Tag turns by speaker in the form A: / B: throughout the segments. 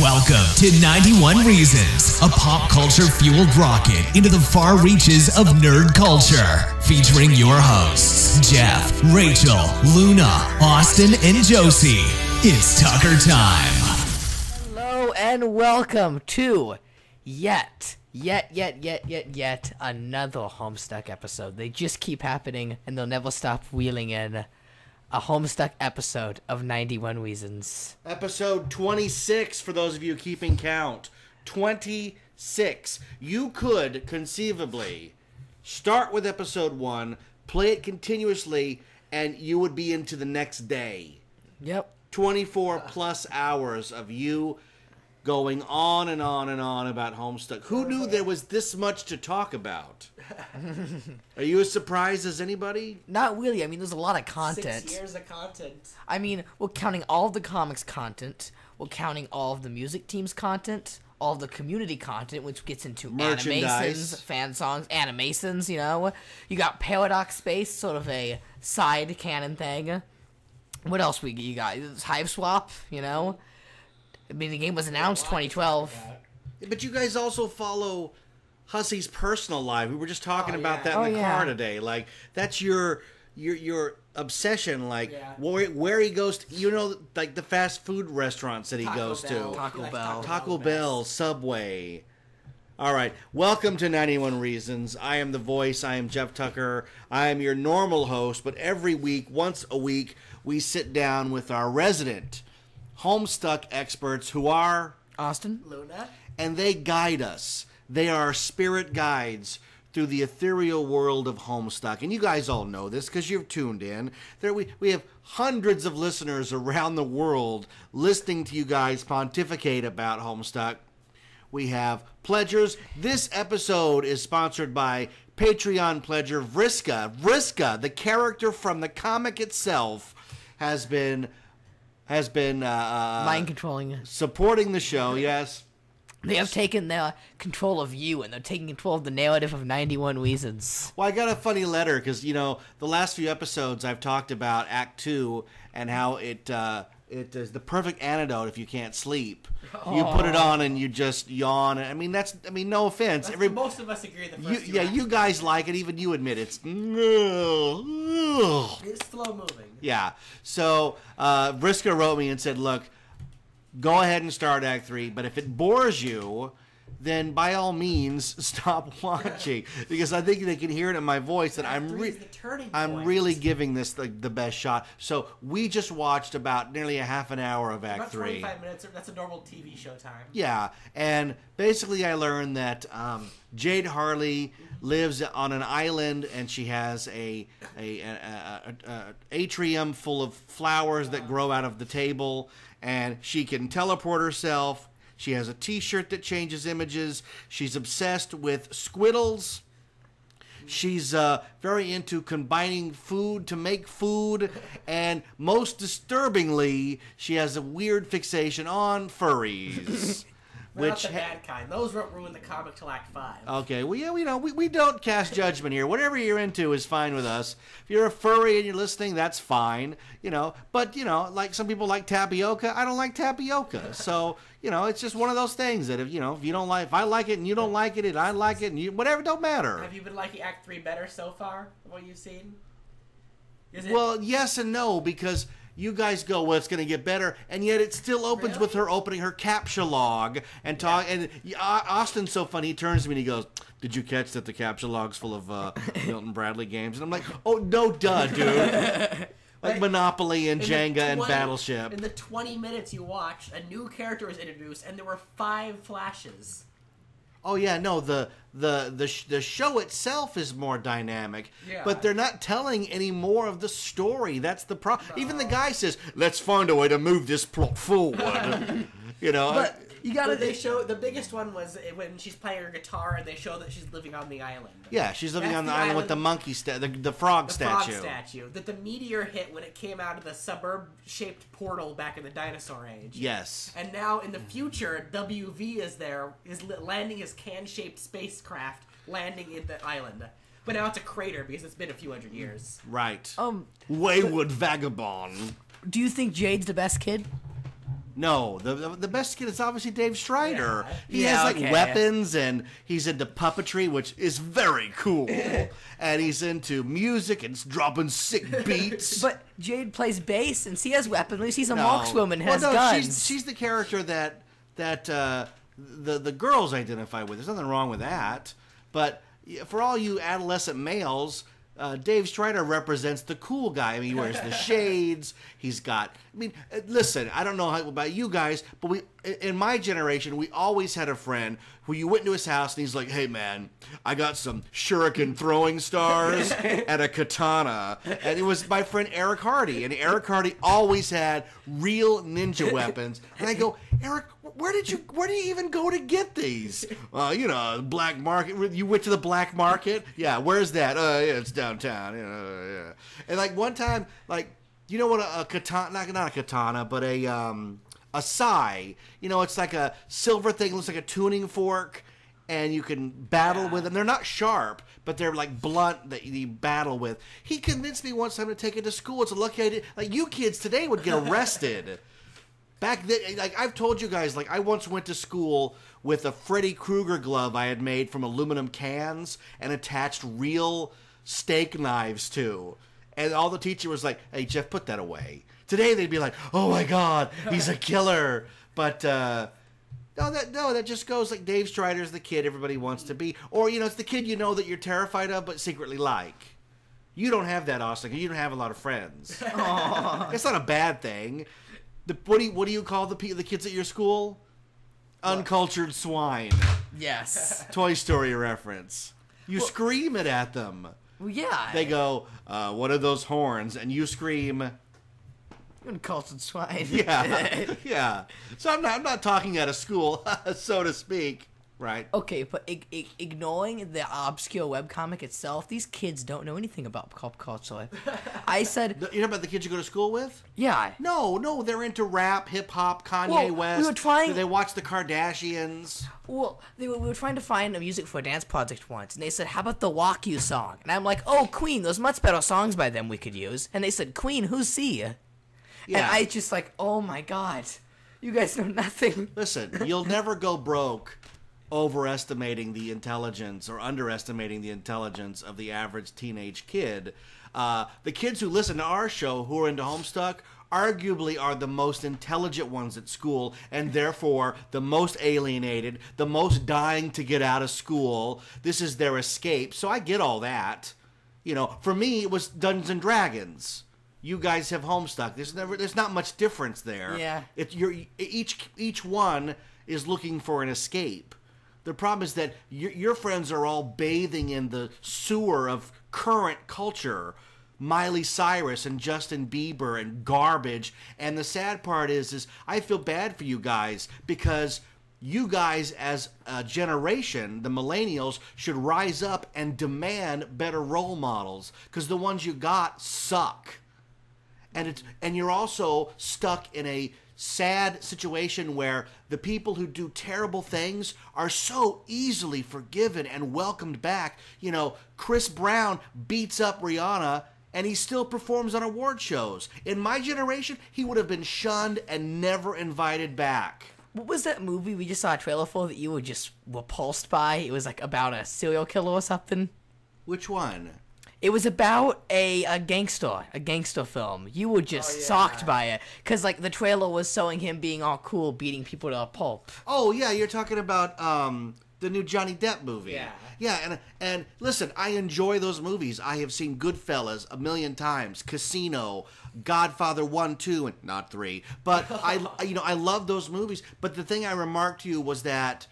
A: Welcome to 91 Reasons, a pop culture fueled rocket into the far reaches of nerd culture. Featuring your hosts, Jeff, Rachel, Luna, Austin, and Josie. It's Tucker time.
B: Hello and welcome to yet another Homestuck episode. They just keep happening and they'll never stop wheeling in. A Homestuck episode of 91 Reasons.
C: Episode 26, for those of you keeping count. 26. You could conceivably start with episode 1, play it continuously, and you would be into the next day.
B: Yep.
C: 24 plus hours of you going on and on and on about Homestuck. Who knew there was this much to talk about? Are you as surprised as anybody?
B: Not really. I mean, there's a lot of content.
D: 6 years of content.
B: I mean, we're counting all of the comics content. We're counting all of the music team's content. All of the community content, which gets into animations, fan songs, animations, you know. You got Paradox Space, sort of a side canon thing. What else you got? Hive Swap, you know. I mean, the game was announced 2012.
C: But you guys also follow Hussey's personal life. We were just talking about that in the car today. Like, that's your obsession. Like, where he goes to, you know, like the fast food restaurants that he goes to. Taco Bell, Subway. All right. Welcome to 91 Reasons. I am the voice. I am Jeff Tucker. I am your normal host. But every week, once a week, we sit down with our resident Homestuck experts who are
B: Austin,
D: Luna,
C: and they guide us. They are spirit guides through the ethereal world of Homestuck. And you guys all know this because you've tuned in. We have hundreds of listeners around the world listening to you guys pontificate about Homestuck. We have pledgers. This episode is sponsored by Patreon pledger Vriska. Vriska, the character from the comic itself, has been
B: mind controlling,
C: supporting the show. Yes,
B: they have taken their control of you, and they're taking control of the narrative of 91 Reasons.
C: Well, I got a funny letter because, you know, the last few episodes I've talked about Act 2 and how it is the perfect antidote if you can't sleep. Aww. You put it on and you just yawn. I mean, no offense.
D: Most of us agree.
C: You guys like it. Even you admit it's
D: slow moving.
C: Yeah. So Vriska wrote me and said, "Look, go ahead and start Act 3, but if it bores you, then by all means stop watching." Because I think they can hear it in my voice that I'm really giving this the best shot. So we just watched about nearly a half an hour of Act 3.
D: 25 minutes. That's a normal TV show time.
C: Yeah, and basically I learned that Jade Harley lives on an island, and she has a atrium full of flowers that grow out of the table, and she can teleport herself. She has a t-shirt that changes images. She's obsessed with squiddles. She's very into combining food to make food. And most disturbingly, she has a weird fixation on furries.
D: Not the bad kind. Those won't ruin the comic till Act 5.
C: Okay, well, yeah, we don't cast judgment here. Whatever you're into is fine with us. If you're a furry and you're listening, that's fine. You know, but, you know, like some people like tapioca, I don't like tapioca. So, you know, it's just one of those things that if you don't like, if I like it and you don't like it and I like it and you, whatever, don't matter.
D: Have you been liking Act 3 better so far, what you've seen?
C: Well, yes and no, because you guys go, well, it's going to get better, and yet it still opens with her opening her captcha log and talk. Yeah. And Austin's so funny. He turns to me and he goes, "Did you catch that the captcha log's full of Milton Bradley games?" And I'm like, "Oh no, duh, dude." Like Monopoly and Jenga and Battleship.
D: In the 20 minutes you watched, a new character was introduced, and there were 5 flashes.
C: Oh yeah, no, the show itself is more dynamic, but they're not telling any more of the story. That's the problem. Even the guy says, "Let's find a way to move this plot forward." You know.
D: But you gotta. They show the biggest one was when she's playing her guitar, and they show that she's living on the island.
C: Yeah, she's living on the island with the monkey the frog statue.
D: The frog statue that the meteor hit when it came out of the suburb-shaped portal back in the dinosaur age.
C: Yes.
D: And now in the future, WV is landing his can-shaped spacecraft, landing in the island. But now it's a crater because it's been a few hundred years.
C: Right. Wayward vagabond.
B: Do you think Jade's the best kid?
C: No, the best kid is obviously Dave Strider. Yeah. He has like weapons, and he's into puppetry, which is very cool. And he's into music and dropping sick beats.
B: But Jade plays bass, and she has weapons. At least he's a markswoman, has guns.
C: She's the character that the girls identify with. There's nothing wrong with that. But for all you adolescent males, Dave Strider represents the cool guy. I mean, he wears the shades. He's got... I mean, listen, I don't know about you guys, but in my generation, we always had a friend who you went to his house and he's like, hey, man, I got some shuriken throwing stars and a katana. And it was my friend Eric Hardy. And Eric Hardy always had real ninja weapons. And I go, Eric, where do you even go to get these? Black market. You went to the black market? Yeah, where's that? Yeah, it's downtown. Yeah. And like one time, like, you know what a katana, not a katana, but a sai. It's like a silver thing, looks like a tuning fork, and you can battle with them. They're not sharp, but they're like blunt that you battle with. He convinced me once time to take it to school. It's a lucky idea. Like, you kids today would get arrested. Back then, like I've told you guys, like I once went to school with a Freddy Krueger glove I had made from aluminum cans and attached real steak knives to. And all the teacher was like, hey, Jeff, put that away. Today they'd be like, oh my God, he's a killer. But that just goes like Dave Strider's the kid everybody wants to be. Or, it's the kid that you're terrified of but secretly like. You don't have that, Austin. You don't have a lot of friends. It's not a bad thing. What do you call the kids at your school? What? Uncultured swine.
B: Yes.
C: Toy Story reference. You scream it at them.
B: Well, yeah.
C: They go, what are those horns? And you scream,
B: uncultured swine.
C: Yeah. Yeah. So I'm not talking at a school, so to speak. Right.
B: Okay, but ignoring the obscure webcomic itself, these kids don't know anything about pop culture. I said...
C: You know about the kids you go to school with?
B: Yeah.
C: No, they're into rap, hip-hop, Kanye West.
B: We were trying...
C: They watch the Kardashians.
B: Well, we were trying to find a music for a dance project once, and they said, how about the Walk You song? And I'm like, oh, Queen, there's much better songs by them we could use. And they said, Queen, who's C? Yeah. And I just like, oh my God, you guys know nothing.
C: Listen, you'll never go broke overestimating the intelligence or underestimating the intelligence of the average teenage kid. The kids who listen to our show who are into Homestuck arguably are the most intelligent ones at school and therefore the most alienated, the most dying to get out of school. This is their escape. So I get all that. For me, it was Dungeons and Dragons. You guys have Homestuck. There's not much difference there.
B: Yeah.
C: Each one is looking for an escape. The problem is that your friends are all bathing in the sewer of current culture, Miley Cyrus and Justin Bieber and garbage. And the sad part is I feel bad for you guys because you guys as a generation, the millennials, should rise up and demand better role models because the ones you got suck. And you're also stuck in a sad situation where the people who do terrible things are so easily forgiven and welcomed back. Chris Brown beats up Rihanna and he still performs on award shows. In my generation, he would have been shunned and never invited back.
B: What was that movie we just saw a trailer for that you were just repulsed by? It was like about a serial killer or something.
C: Which one?
B: It was about a gangster film. You were just shocked by it. Because, like, the trailer was showing him being all cool, beating people to a pulp.
C: Oh, yeah, you're talking about the new Johnny Depp movie.
D: Yeah.
C: Yeah, and listen, I enjoy those movies. I have seen Goodfellas a million times, Casino, Godfather 1, 2, and not 3. But, I love those movies. But the thing I remarked to you was that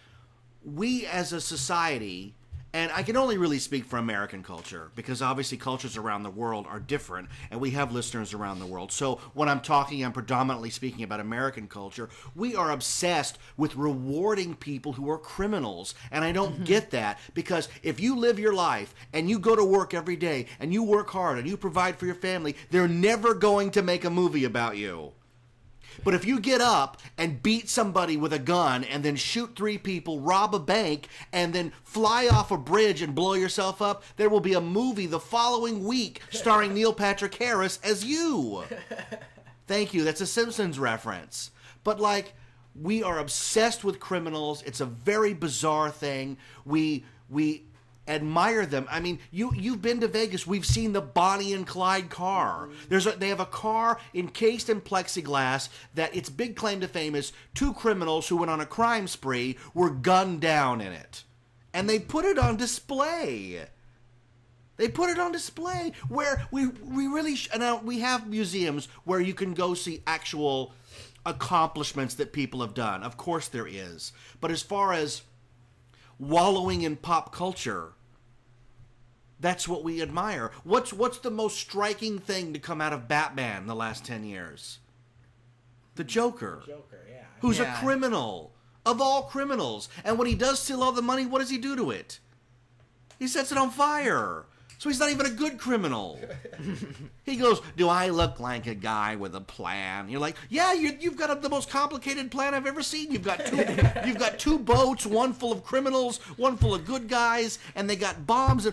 C: we as a society... And I can only really speak for American culture because obviously cultures around the world are different and we have listeners around the world. So when I'm talking, I'm predominantly speaking about American culture. We are obsessed with rewarding people who are criminals. And I don't get that because if you live your life and you go to work every day and you work hard and you provide for your family, they're never going to make a movie about you. But if you get up and beat somebody with a gun and then shoot 3 people, rob a bank, and then fly off a bridge and blow yourself up, there will be a movie the following week starring Neil Patrick Harris as you. Thank you. That's a Simpsons reference. But, like, we are obsessed with criminals. It's a very bizarre thing. We admire them. I mean, you've been to Vegas. We've seen the Bonnie and Clyde car. They have a car encased in plexiglass that its big claim to fame is 2 criminals who went on a crime spree were gunned down in it. And they put it on display. They put it on display where we really now we have museums where you can go see actual accomplishments that people have done. Of course there is. But as far as wallowing in pop culture, that's what we admire. What's the most striking thing to come out of Batman the last 10 years? The Joker.
D: The Joker, yeah.
C: Who's a criminal. Of all criminals. And when he does steal all the money, what does he do to it? He sets it on fire. So he's not even a good criminal. He goes, do I look like a guy with a plan? You're like, yeah, you've got the most complicated plan I've ever seen. You've got 2 boats, one full of criminals, one full of good guys, and they got bombs.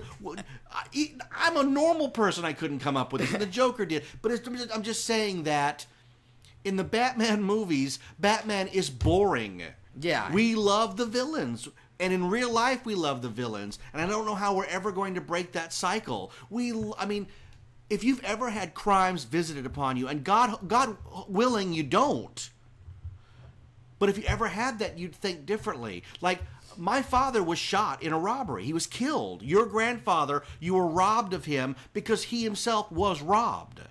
C: I'm a normal person. I couldn't come up with this, and the Joker did. But I'm just saying that in the Batman movies, Batman is boring.
B: Yeah.
C: We love the villains. And in real life, we love the villains. And I don't know how we're ever going to break that cycle. I mean, if you've ever had crimes visited upon you, and God willing, you don't. But if you ever had that, you'd think differently. Like, my father was shot in a robbery. He was killed. Your grandfather, you were robbed of him because he himself was robbed.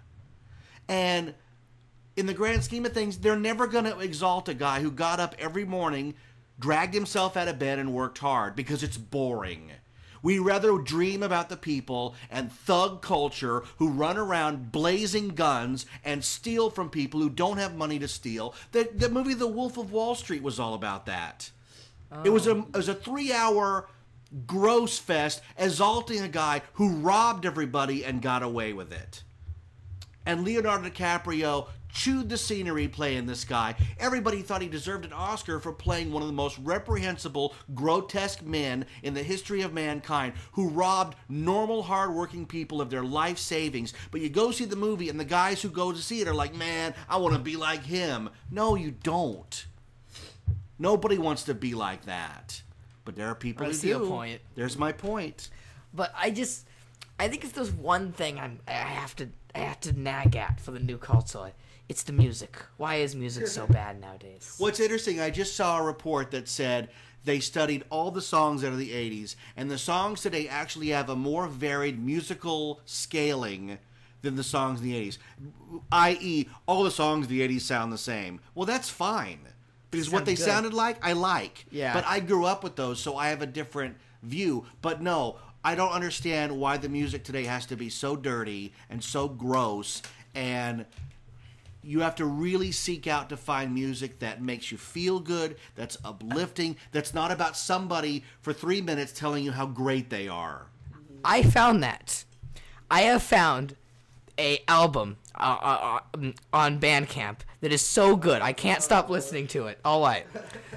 C: And in the grand scheme of things, they're never going to exalt a guy who got up every morning, dragged himself out of bed and worked hard, because it's boring. We rather dream about the people and thug culture who run around blazing guns and steal from people who don't have money to steal. The movie The Wolf of Wall Street was all about that. Oh. It was a 3-hour gross fest exalting a guy who robbed everybody and got away with it. And Leonardo DiCaprio chewed the scenery playing this guy. Everybody thought he deserved an Oscar for playing one of the most reprehensible, grotesque men in the history of mankind, who robbed normal, hardworking people of their life savings. But you go see the movie, and the guys who go to see it are like, man, I want to be like him. No, you don't. Nobody wants to be like that. But there are people who do. I see your point. There's my point.
B: But I think if there's one thing I have to nag at for the new culture, it's the music. Why is music so bad nowadays?
C: What's interesting, I just saw a report that said they studied all the songs out of the 80s, and the songs today actually have a more varied musical scaling than the songs in the 80s. I.e., all the songs in the 80s sound the same. Well, that's fine, because what they sounded like, I like.
B: Yeah.
C: But I grew up with those, so I have a different view. But no, I don't understand why the music today has to be so dirty and so gross, and you have to really seek out to find music that makes you feel good, that's uplifting, that's not about somebody for 3 minutes telling you how great they are.
B: I found that. I have found a album on Bandcamp that is so good. I can't stop listening to it. All right.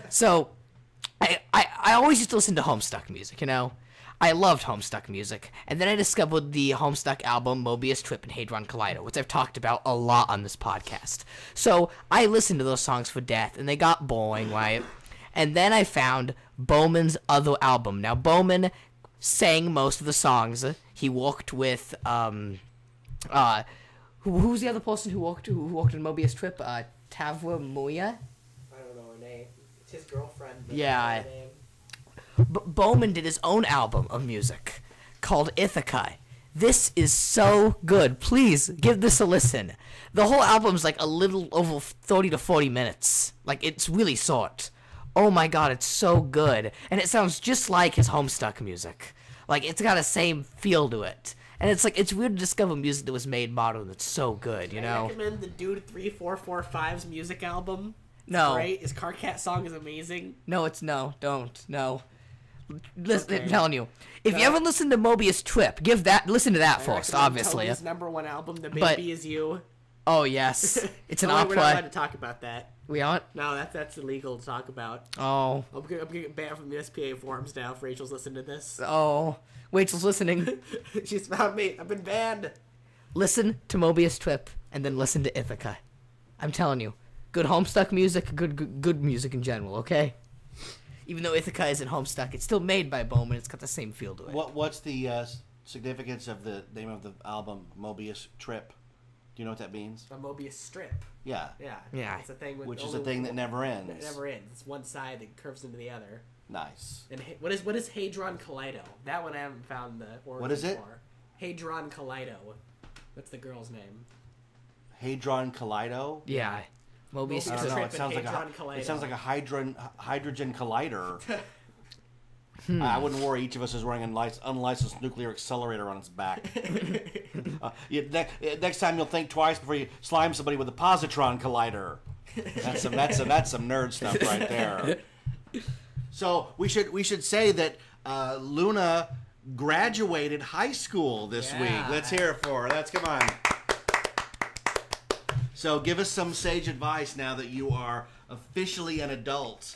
B: So, I always used to listen to Homestuck music, you know? I loved Homestuck music, and then I discovered the Homestuck album Mobius Trip and Hadron Collider, which I've talked about a lot on this podcast. So I listened to those songs for death, and they got boring, right? And then I found Bowman's other album. Now, Bowman sang most of the songs. He worked with, who's the other person who worked in Mobius Trip? Tavwa Muya?
D: I don't know her name. It's his girlfriend.
B: Yeah. Bowman did his own album of music called Ithaca. This is so good. Please give this a listen. The whole album's like a little over 30 to 40 minutes. Like, it's really short. Oh my god, it's so good. And it sounds just like his Homestuck music. Like, it's got the same feel to it. And it's like, it's weird to discover music that was made modern that's so good, you know?
D: I recommend the Dude 3445's music album. It's
B: no.
D: great. His Car Cat song is amazing.
B: No, don't. No. Listen, okay. I'm telling you, if you ever listen to Mobius Trip, listen to that first, obviously.
D: His #1 album, The Baby Is You.
B: Oh yes, it's an opera.
D: We're not allowed to talk about that.
B: We aren't?
D: No, that's illegal to talk about.
B: Oh.
D: I'm gonna get banned from the SPA forums now if Rachel's listening to this.
B: Oh, Rachel's listening.
D: She's found me. I've been banned.
B: Listen to Mobius Trip and then listen to Ithaca. I'm telling you, Good Homestuck music, good music in general, okay? Even though Ithaca isn't Homestuck, it's still made by Bowman. It's got the same feel to it.
C: What's the significance of the name of the album, Mobius Trip? Do you know what that means?
D: A Mobius strip.
C: Yeah.
B: Yeah.
D: It's a thing
C: which is a thing that never ends.
D: It never ends. It's one side that curves into the other.
C: Nice.
D: And what is Hadron Collido? That one I haven't found the origin
C: What is it?
D: for. Hadron Collido. That's the girl's name.
C: Hadron Collido?
B: Yeah. Mobius
C: I don't know.
D: Trip
C: It sounds
D: and
C: like
D: Hadron Collido.
C: it sounds like a hydrogen collider. I wouldn't worry. Each of us is wearing an unlicensed nuclear accelerator on its back. Next time you'll think twice before you slime somebody with a positron collider. That's some nerd stuff right there. So we should say that Luna graduated high school this week. Let's hear it for her. Come on. So give us some sage advice now that you are officially an adult.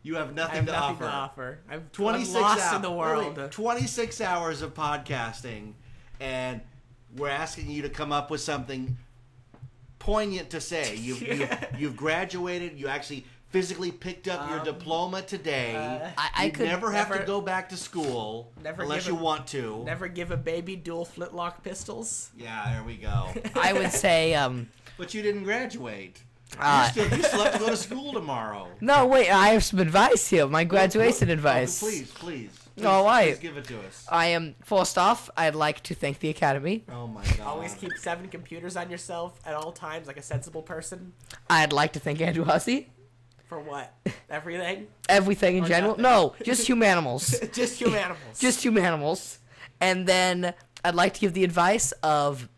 C: You have nothing to offer.
D: I'm 26 lost in the world.
C: Really, 26 hours of podcasting, and we're asking you to come up with something poignant to say. You've graduated. You actually physically picked up your diploma today.
B: I could
C: never have to go back to school unless you want to.
D: Never give a baby dual flintlock pistols.
C: Yeah, there we go.
B: I would say.
C: But you didn't graduate. You still have to go to school tomorrow.
B: No, wait. I have some advice here. My graduation advice.
C: Please.
B: All right.
C: Please give it to us.
B: I am first off. I'd like to thank the Academy.
C: Oh my God.
D: Always keep 7 computers on yourself at all times, like a sensible person.
B: I'd like to thank Andrew Hussey.
D: For what? Everything?
B: Everything in general?
D: Nothing?
B: No, just humanimals.
D: Just humanimals.
B: Just humanimals. And then I'd like to give the advice of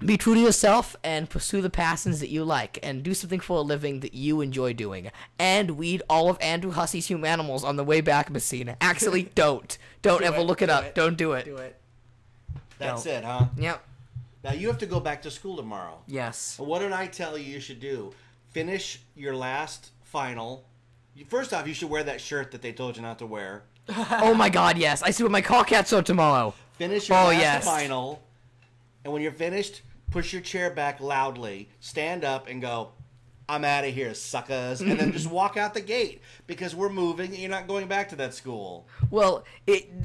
B: be true to yourself and pursue the passions that you like and do something for a living that you enjoy doing. And read all of Andrew Hussey's Humanimals on the Wayback Machine. Actually, don't. Don't ever look it up. Don't do it.
D: Do it.
C: That's it, huh?
B: Yep.
C: Now you have to go back to school tomorrow.
B: Yes.
C: What did I tell you should do? Finish your last final. First off, you should wear that shirt that they told you not to wear.
B: Oh my God, yes. I see what my car cat saw tomorrow.
C: Finish your last final. And when you're finished, push your chair back loudly, stand up, and go, I'm out of here, suckers. And then just walk out the gate because we're moving and you're not going back to that school.
B: Well,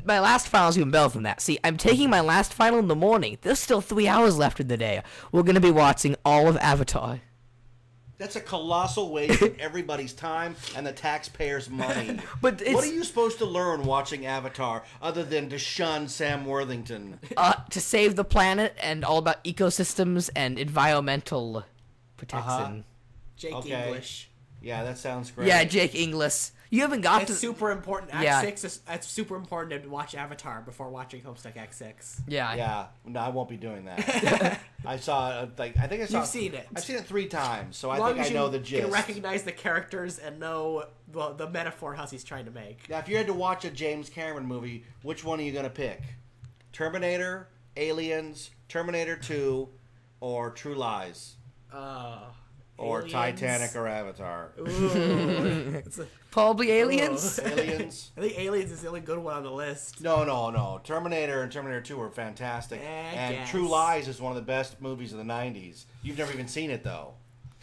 B: my last final is even better than that. See, I'm taking my last final in the morning. There's still 3 hours left in the day. We're going to be watching all of Avatar.
C: That's a colossal waste of everybody's time and the taxpayers' money.
B: But
C: what are you supposed to learn watching Avatar other than to shun Sam Worthington?
B: To save the planet and all about ecosystems and environmental protection.
D: Jake English.
C: Yeah, that sounds great.
B: Yeah, Jake English. You haven't got
D: It's
B: to...
D: super important. Act 6 it's super important to watch Avatar before watching Homestuck Act 6.
B: Yeah.
C: Yeah. No, I won't be doing that. I saw I think I saw
D: You've seen it.
C: I've seen it 3 times, so I
D: As long
C: think
D: as
C: I know
D: you
C: the gist.
D: can recognize the characters and know the metaphor Hussey's trying to make.
C: Now, if you had to watch a James Cameron movie, which one are you going to pick? Terminator, Aliens, Terminator 2, or True Lies? Or
D: Aliens.
C: Titanic or Avatar?
D: Ooh.
B: Probably Aliens.
C: Aliens?
D: I think Aliens is the only good one on the list.
C: No. Terminator and Terminator 2 are fantastic. And True Lies is one of the best movies of the 90s. You've never even seen it, though.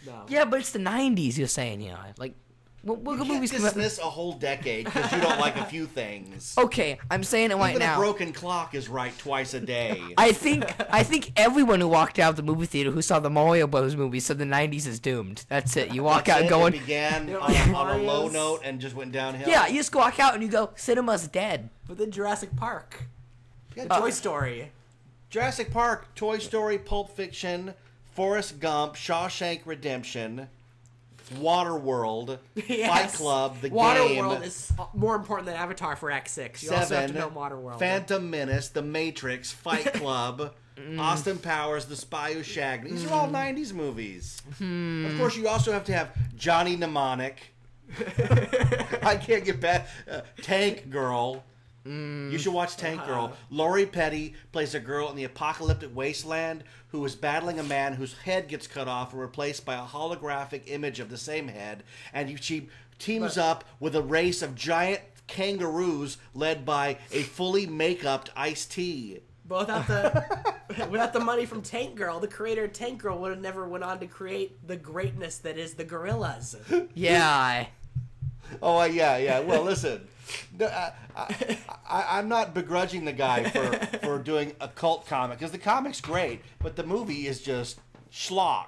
D: No.
B: Yeah, but it's the 90s, you're saying, yeah. Like, what
C: You can't
B: movies come out?
C: dismiss a whole decade because you don't like a few things.
B: Okay, I'm saying it right
C: Even
B: now.
C: a broken clock is right twice a day.
B: I think everyone who walked out of the movie theater who saw the Mario Bros. Movie said the 90s is doomed. That's it. You walk out going...
C: It began on a low note and just went downhill.
B: Yeah, you just walk out and you go, cinema's dead.
D: But then Jurassic Park.
C: Yeah,
D: Toy Story.
C: Jurassic Park, Toy Story, Pulp Fiction, Forrest Gump, Shawshank Redemption, Waterworld,
D: Yes.
C: Fight Club, The Game.
D: Waterworld is more important than Avatar for Act 6. You also have to know Waterworld.
C: Phantom Menace, The Matrix, Fight Club, Austin Powers, The Spy Who Shagged Me. These are all 90s movies. Of course, you also have to have Johnny Mnemonic. I can't get back. Tank Girl. You should watch Tank Girl. Lori Petty plays a girl in the apocalyptic wasteland who is battling a man whose head gets cut off and replaced by a holographic image of the same head. And she teams up with a race of giant kangaroos led by a fully make-upped Ice-T.
D: Without the money from Tank Girl, the creator of Tank Girl would have never went on to create the greatness that is the Gorillas.
B: Yeah.
C: Oh, yeah. Well, listen, I'm not begrudging the guy for doing a cult comic, because the comic's great, but the movie is just schlock.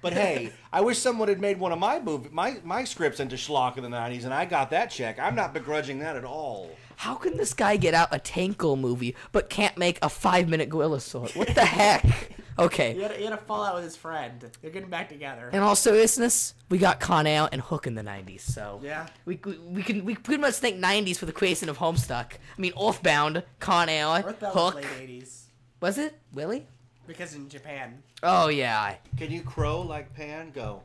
C: But hey, I wish someone had made one of my scripts into schlock in the 90s, and I got that check. I'm not begrudging that at all.
B: How can this guy get out a Tankle movie but can't make a 5-minute gorilla sword? What the heck? Okay.
D: He had a fallout with his friend. They're getting back together.
B: In all seriousness, we got Con Air and Hook in the 90s, so
D: yeah,
B: we pretty much think 90s for the creation of Homestuck. I mean, Earthbound, Con Air,
D: Earthbound
B: Hook.
D: was late 80s.
B: Was it? Really?
D: Because in Japan.
B: Oh yeah.
C: Can you crow like Pan? Go.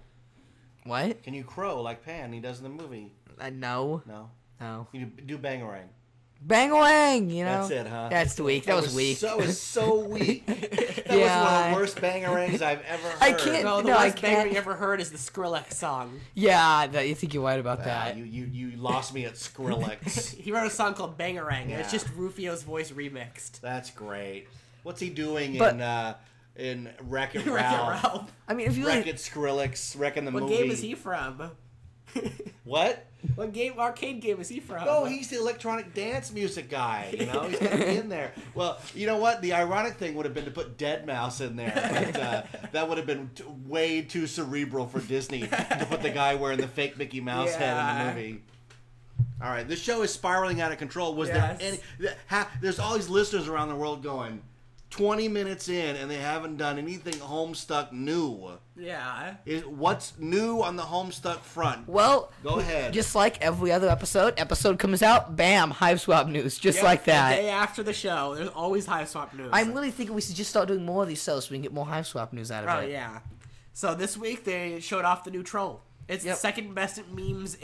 B: What?
C: Can you crow like Pan? He does in the movie.
B: No.
C: No. You do Bangarang.
B: Bang-a-wang, you know?
C: That's it, huh?
B: That's weak. That was weak.
C: That was so weak. That was one of the worst Bangarangs I've ever heard.
B: I can't.
D: No, the worst Bangarang you ever heard is the Skrillex song.
B: Yeah, I think you're right about that.
C: You lost me at Skrillex.
D: He wrote a song called Bangarang, and it's just Rufio's voice remixed.
C: That's great. What's he doing in Wreck-It Ralph?
D: Wreck-It Ralph.
B: I mean, if you
C: Wreck-It Skrillex, Wrecking the movie.
D: What game is he from?
C: What?
D: What arcade game is he from?
C: Oh, he's the electronic dance music guy. You know, he's gonna be in there. Well, you know what? The ironic thing would have been to put Deadmau5 in there, but that would have been way too cerebral for Disney to put the guy wearing the fake Mickey Mouse head in the movie. All right, this show is spiraling out of control. Was there any? There's all these listeners around the world going 20 minutes in, and they haven't done anything Homestuck new.
D: Yeah.
C: What's new on the Homestuck front?
B: Well,
C: go ahead.
B: Just like every other episode comes out, bam, Hive Swap news, just like that.
D: The day after the show, there's always Hive Swap news.
B: I'm really thinking we should just start doing more of these shows so we can get more Hive Swap news out of it.
D: Oh, yeah. So this week, they showed off the new troll. It's the second best at memes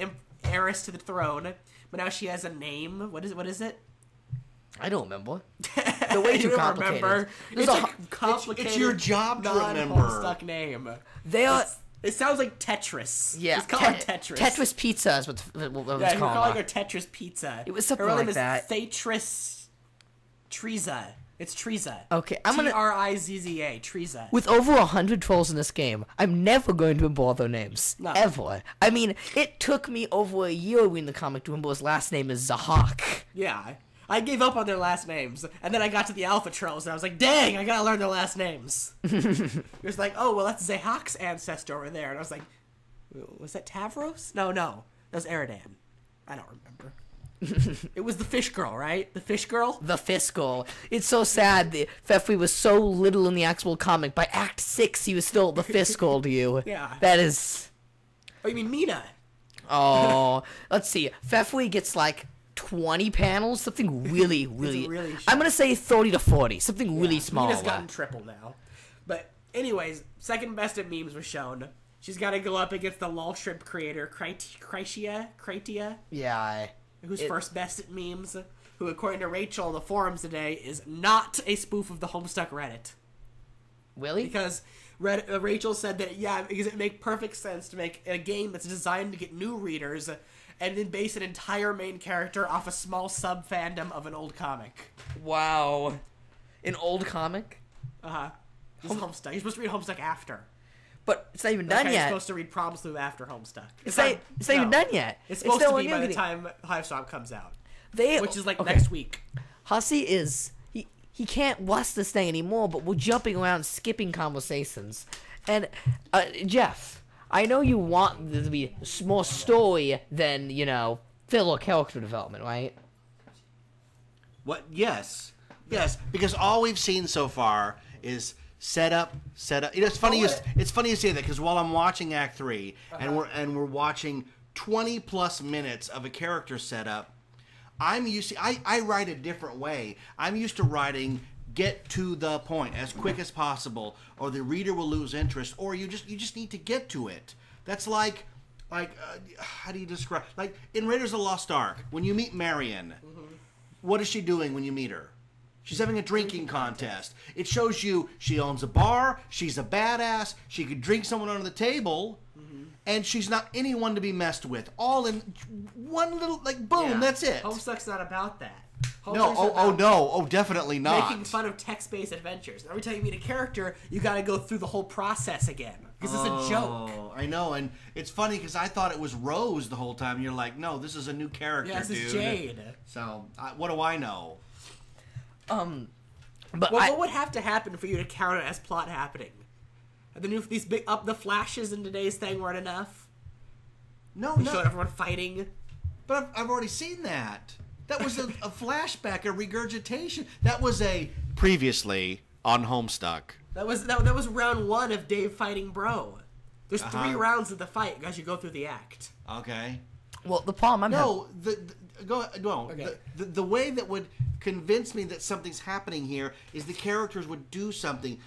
D: heiress to the throne, but now she has a name. What is it?
B: I don't remember. The way too complicated.
D: Remember. It's a complicated.
C: It's your job to remember.
D: Homestuck name.
B: They are.
D: It sounds like Tetris.
B: Yeah,
D: it's called Tetris.
B: Tetris Pizza is what it's called.
D: Yeah, we're calling her Tetris Pizza.
B: It was something
D: her
B: like
D: name
B: that.
D: Is Tetris Triza. It's Triza.
B: Okay, I'm gonna
D: Trizza. Triza.
B: With over 100 trolls in this game, I'm never going to remember all their names. No. Ever. I mean, it took me over a year reading the comic to remember his last name is Zahak.
D: Yeah. I gave up on their last names, and then I got to the Alpha Trolls, and I was like, dang, I gotta learn their last names. It was like, oh, well, that's Zahak's ancestor over there. And I was like, was that Tavros? No, that was Eridan. I don't remember. It was the fish girl, right? The fish girl?
B: The fish girl. It's so sad that Fefri was so little in the actual comic. By Act 6, he was still the fish girl to you.
D: Yeah.
B: That is...
D: Oh, you mean Mina?
B: Oh, let's see. Fefri gets like 20 panels, something really I'm gonna say 30 to 40, something really small.
D: Mina's gotten triple now. But anyways, second best at memes was shown. She's got to go up against the lol shrimp creator Kritia.
B: Yeah.
D: Who's first best at memes? Who, according to Rachel on the forums today, is not a spoof of the Homestuck Reddit.
B: Really?
D: Because Rachel said that because it makes perfect sense to make a game that's designed to get new readers and then base an entire main character off a small sub-fandom of an old comic.
B: Wow. An old comic?
D: Uh-huh. Homestuck. You're supposed to read Homestuck after.
B: But it's not even done yet.
D: You're supposed to read Problem Sleuth after Homestuck.
B: It's not even done yet.
D: It's supposed to be by the time Hive Swap comes out. Which is next week.
B: Hussey is... He can't watch this thing anymore, but we're jumping around, skipping conversations. And, Jeff, I know you want there to be more story than, filler character development, right?
C: What? Yes. Yes, because all we've seen so far is set up. It's funny you say that, because while I'm watching Act 3, and we're watching 20+ minutes of a character setup, I'm used to, I write a different way. I'm used to writing get to the point as quick as possible, or the reader will lose interest, or you just need to get to it. That's like how do you describe, like in Raiders of the Lost Ark, when you meet Marion, what is she doing when you meet her? She's having a drinking contest. It shows you she owns a bar, she's a badass, she could drink someone under the table, and she's not anyone to be messed with. All in one little, boom, that's it.
D: Homestuck's not about that.
C: No, definitely not.
D: Making fun of text-based adventures. Every time you meet a character, you got to go through the whole process again because it's a joke.
C: I know, and it's funny because I thought it was Rose the whole time. You're like, no, this is a new character,
D: this
C: dude.
D: is Jade.
C: So, what do I know?
B: But
D: what would have to happen for you to count it as plot happening? And then if these big the flashes in today's thing weren't enough.
C: No.
D: Showed everyone fighting.
C: But I've already seen that. That was a flashback, a regurgitation. That was a previously on Homestuck.
D: That was round 1 of Dave fighting Bro. There's 3 rounds of the fight as you go through the act.
C: Okay.
B: Well, the problem
C: the way that would convince me that something's happening here is the characters would do something.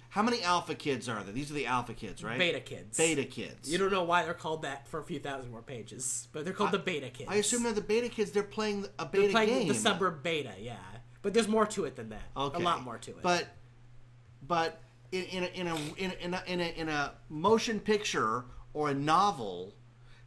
C: How many alpha kids are there? These are the alpha kids, right?
D: Beta kids.
C: Beta kids.
D: You don't know why they're called that for a few thousand more pages, but they're called the beta kids.
C: I assume they're the beta kids. They're playing a beta game.
D: They're playing the suburb beta, yeah. But there's more to it than that.
C: Okay.
D: A lot more to it.
C: But in a motion picture or a novel,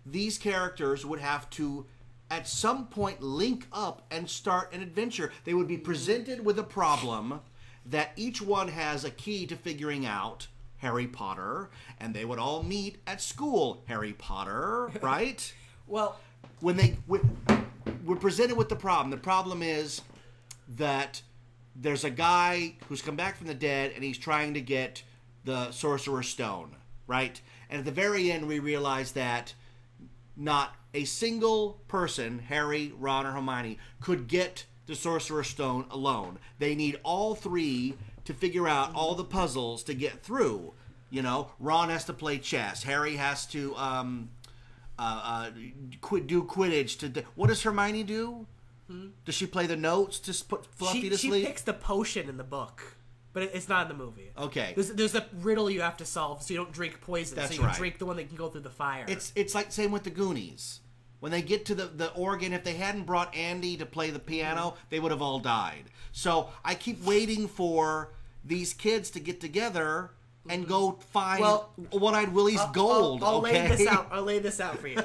C: these characters would have to at some point link up and start an adventure. They would be presented with a problem that each one has a key to figuring out. Harry Potter, and they would all meet at school. Harry Potter, right?
D: Well,
C: when we're presented with the problem is that there's a guy who's come back from the dead and he's trying to get the Sorcerer's Stone, right? And at the very end, we realize that not a single person, Harry, Ron, or Hermione, could get the Sorcerer's Stone alone. They need all 3 to figure out all the puzzles to get through. You know, Ron has to play chess. Harry has to do Quidditch. What does Hermione do? Does she play the notes to put Fluffy to sleep?
D: She picks the potion in the book, but it's not in the movie.
C: Okay.
D: There's a riddle you have to solve, so you don't drink poison.
C: That's
D: so you
C: right.
D: drink the one that can go through the fire.
C: It's like same with the Goonies. When they get to the organ, if they hadn't brought Andy to play the piano, they would have all died. So I keep waiting for these kids to get together and go find One-Eyed Willie's gold.
D: I'll lay this out for you.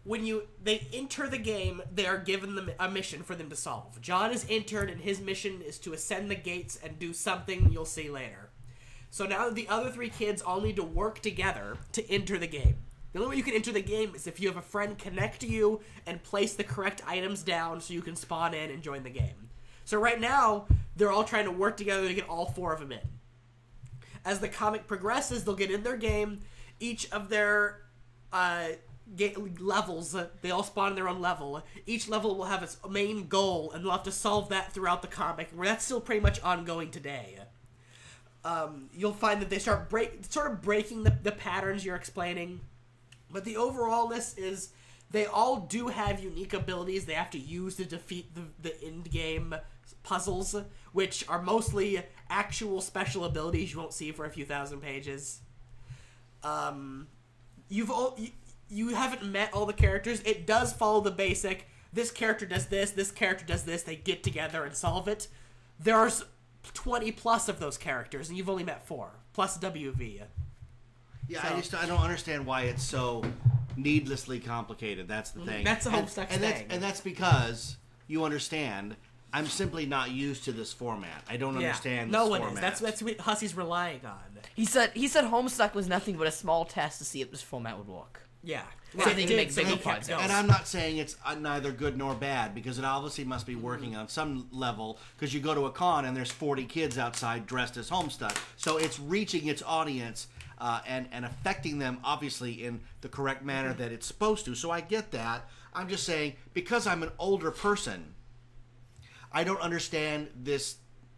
D: When they enter the game, they are given a mission for them to solve. John is entered, and his mission is to ascend the gates and do something you'll see later. So now the other 3 kids all need to work together to enter the game. The only way you can enter the game is if you have a friend connect to you and place the correct items down so you can spawn in and join the game. So right now, they're all trying to work together to get all 4 of them in. As the comic progresses, they'll get in their game. Each of their levels, they all spawn in their own level. Each level will have its main goal, and they'll have to solve that throughout the comic, where that's still pretty much ongoing today. You'll find that they start breaking the patterns you're explaining. But the overallness is they all do have unique abilities they have to use to defeat the end-game puzzles, which are mostly actual special abilities you won't see for a few thousand pages. You haven't met all the characters. It does follow the basic, this character does this character does this, they get together and solve it. There's 20 plus of those characters, and you've only met 4, plus WV.
C: Yeah, so, I don't understand why it's so needlessly complicated. That's the thing.
D: That's the Homestuck thing.
C: And that's because, you understand, I'm simply not used to this format. I don't understand this format. No one is.
D: That's what Hussey's relying on.
B: He said Homestuck was nothing but a small test to see if this format would work.
D: Yeah.
B: So they can make bigger projects.
C: And I'm not saying it's neither good nor bad, because it obviously must be working on some level, because you go to a con and there's 40 kids outside dressed as Homestuck. So it's reaching its audience and affecting them, obviously, in the correct manner that it's supposed to. So I get that. I'm just saying, because I'm an older person, I don't understand this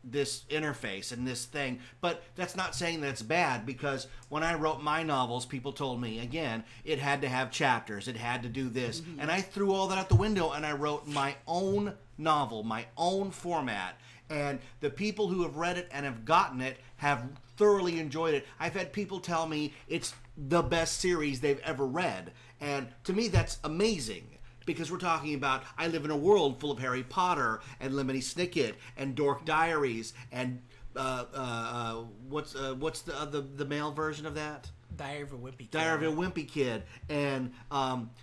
C: interface and this thing. But that's not saying that it's bad, because when I wrote my novels, people told me, again, it had to have chapters, it had to do this. Mm-hmm. And I threw all that out the window and I wrote my own novel, my own format. And the people who have read it and have gotten it have thoroughly enjoyed it. I've had people tell me it's the best series they've ever read. And to me, that's amazing. Because we're talking about, I live in a world full of Harry Potter and Lemony Snicket and Dork Diaries and what's the male version of that?
D: Diary of a Wimpy
C: Kid, and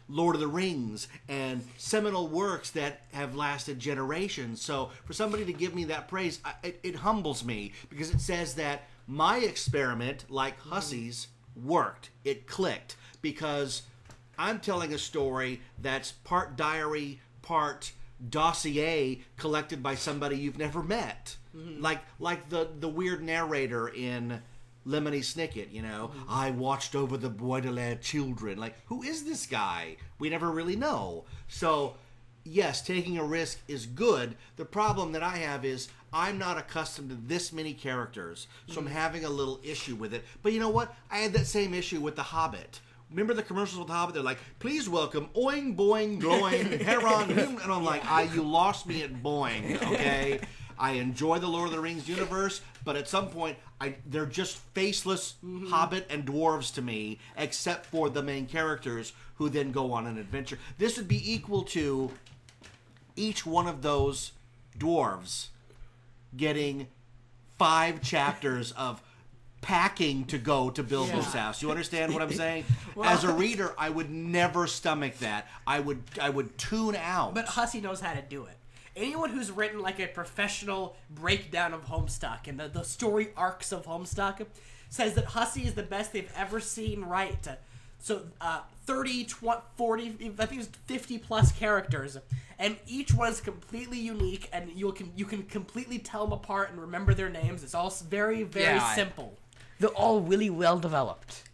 C: Lord of the Rings, and seminal works that have lasted generations. So for somebody to give me that praise, it humbles me, because it says that my experiment, like Hussey's, worked. It clicked, because I'm telling a story that's part diary, part dossier collected by somebody you've never met. Like the weird narrator in Lemony Snicket, you know, I watched over the Baudelaire children. Like, who is this guy? We never really know. So, yes, taking a risk is good. The problem that I have is I'm not accustomed to this many characters, so I'm having a little issue with it. But you know what? I had that same issue with The Hobbit. Remember the commercials with The Hobbit? They're like, please welcome Oing, Boing, Gloing, Heron, and I'm like, you lost me at Boing, okay? I enjoy the Lord of the Rings universe, but at some point, they're just faceless hobbit and dwarves to me, except for the main characters who then go on an adventure. This would be equal to each one of those dwarves getting 5 chapters of packing to go to Bilbo's house. You understand what I'm saying? Well, as a reader, I would never stomach that. I would tune out.
D: But Hussey knows how to do it. Anyone who's written like a professional breakdown of Homestuck and the story arcs of Homestuck says that Hussey is the best they've ever seen write. So 30, 20, 40, I think it's 50 plus characters, and each one is completely unique, and you can completely tell them apart and remember their names. It's all very, very simple.
B: They're all really well developed.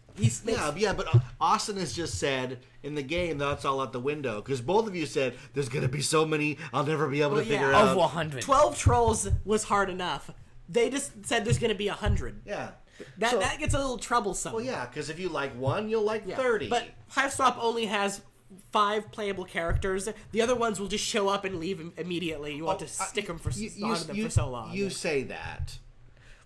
C: But Austin has just said in the game that's all out the window, because both of you said there's going to be so many I'll never be able to figure out.
B: Over 100.
D: 12 trolls was hard enough. They just said there's going to be 100.
C: Yeah.
D: That gets a little troublesome.
C: Well, yeah, because if you like one, you'll like 30.
D: But Hiveswap only has 5 playable characters. The other ones will just show up and leave immediately. You want to stick them for so long.
C: You say that.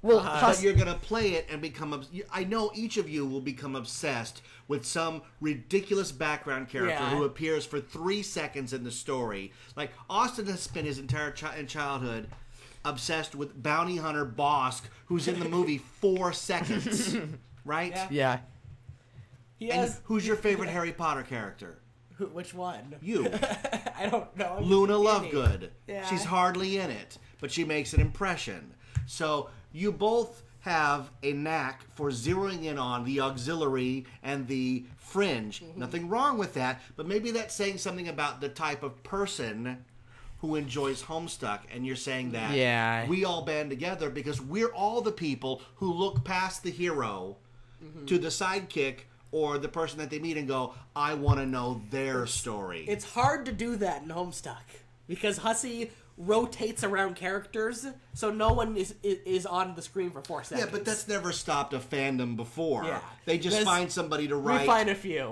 B: Well,
C: but you're going to play it and become... I know each of you will become obsessed with some ridiculous background character who appears for 3 seconds in the story. Like, Austin has spent his entire childhood obsessed with Bounty Hunter Bosk, who's in the movie 4 seconds. Right?
B: Yeah.
C: Who's your favorite Harry Potter character?
D: Which one?
C: You.
D: I don't know.
C: Luna Lovegood.
D: Yeah.
C: She's hardly in it, but she makes an impression. So... you both have a knack for zeroing in on the auxiliary and the fringe. Nothing wrong with that, but maybe that's saying something about the type of person who enjoys Homestuck, and you're saying that we all band together because we're all the people who look past the hero to the sidekick or the person that they meet and go, I want to know their story.
D: It's hard to do that in Homestuck because Hussey rotates around characters, so no one is on the screen for 4 seconds.
C: Yeah, but that's never stopped a fandom before.
D: Yeah.
C: They just find somebody to write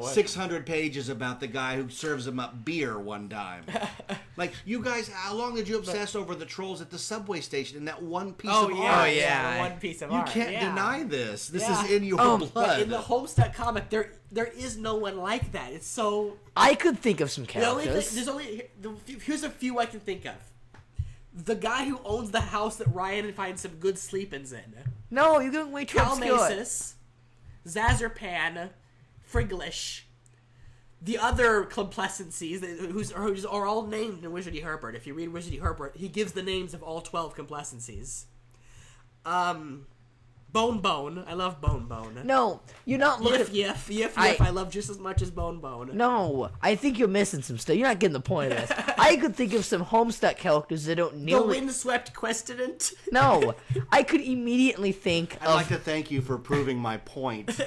C: 600 pages about the guy who serves them up beer one time. Like, you guys, how long did you obsess over the trolls at the subway station in that one piece of art?
B: Oh, yeah.
D: One piece of art.
C: You can't deny this. This is in your blood.
D: But in the Homestuck comic, there is no one like that. It's so...
B: I could think of some characters.
D: Here's a few I can think of. The guy who owns the house that Ryan finds some good sleep-ins in.
B: No, you're going way too obscure.
D: Calmasis, Zazerpan, Friglish, the other complacencies who are all named in Wizardy Herbert. If you read Wizardy Herbert, he gives the names of all 12 complacencies. Bone. I love Bone.
B: No, you're not looking...
D: Yif. I love just as much as Bone.
B: No, I think you're missing some stuff. You're not getting the point of this. I could think of some Homestuck characters that don't nearly...
D: The Windswept Questionant?
B: No, I could immediately think
C: I'd like to thank you for proving my point.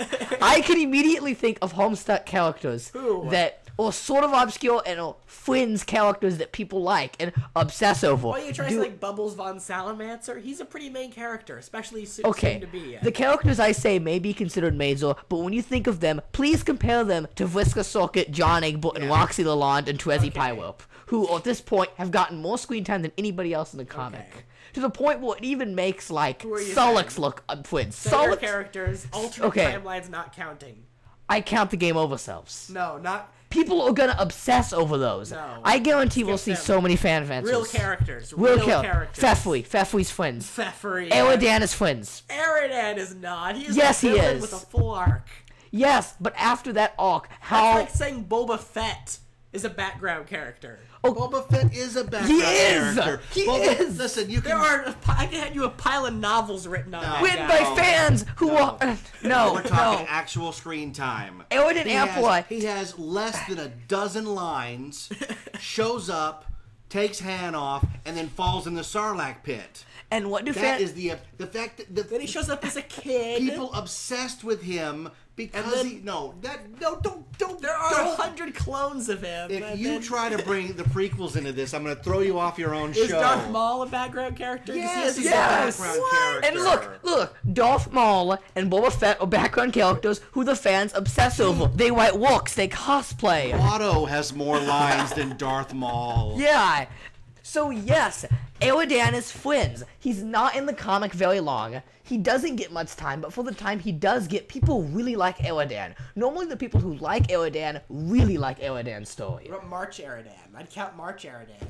B: I could immediately think of Homestuck characters that... or sort of obscure and fringe characters that people like and obsess over.
D: Why are you trying to like Bubbles von Salamancer? He's a pretty main character, especially soon to be.
B: The characters I say may be considered major, but when you think of them, please compare them to Vriska Socket, John Eggbot, and Roxy Lalonde and Trezzy Pywerp, who at this point have gotten more screen time than anybody else in the comic. Okay. To the point where it even makes like Sullux look fringe.
D: Sullux characters, alternate timelines not counting.
B: I count the Game Over selves.
D: No, not...
B: People are gonna obsess over those. No. I guarantee we'll see so many fan advances.
D: Real characters. Real characters.
B: Fefwe's friends.
D: Feffery.
B: Eridan is friends.
D: Eridan is not. He's
B: he is.
D: With a full arc.
B: Yes, but after that arc,
D: That's like saying Boba Fett is a background character.
C: Boba Fett is a background character.
B: He is.
C: Listen, you can.
D: I can hand you a pile of novels written on that
B: written
D: guy.
B: by fans who are
C: We're talking actual screen time.
B: Eredin Amplify.
C: He has less than a dozen lines. Shows up, takes Han off, and then falls in the Sarlacc pit.
B: And what do
C: That
B: fans?
C: is the fact that
D: Then he shows up as a kid.
C: people obsessed with him because don't.
D: There are 100 clones of him.
C: If you try to bring the prequels into this, I'm going to throw you off your own show.
D: Is Darth Maul a background character?
C: Yes,
D: he's
C: a background character.
B: And look, Darth Maul and Boba Fett are background characters who the fans obsess over. They write works, they cosplay.
C: Watto has more lines than Darth Maul.
B: Yeah. So yes, Eredin is friends. He's not in the comic very long. He doesn't get much time, but for the time he does get, people really like Eredin. Normally the people who like Eredin really like Eredin's story.
D: What about March Eredin? I'd count March Eredin.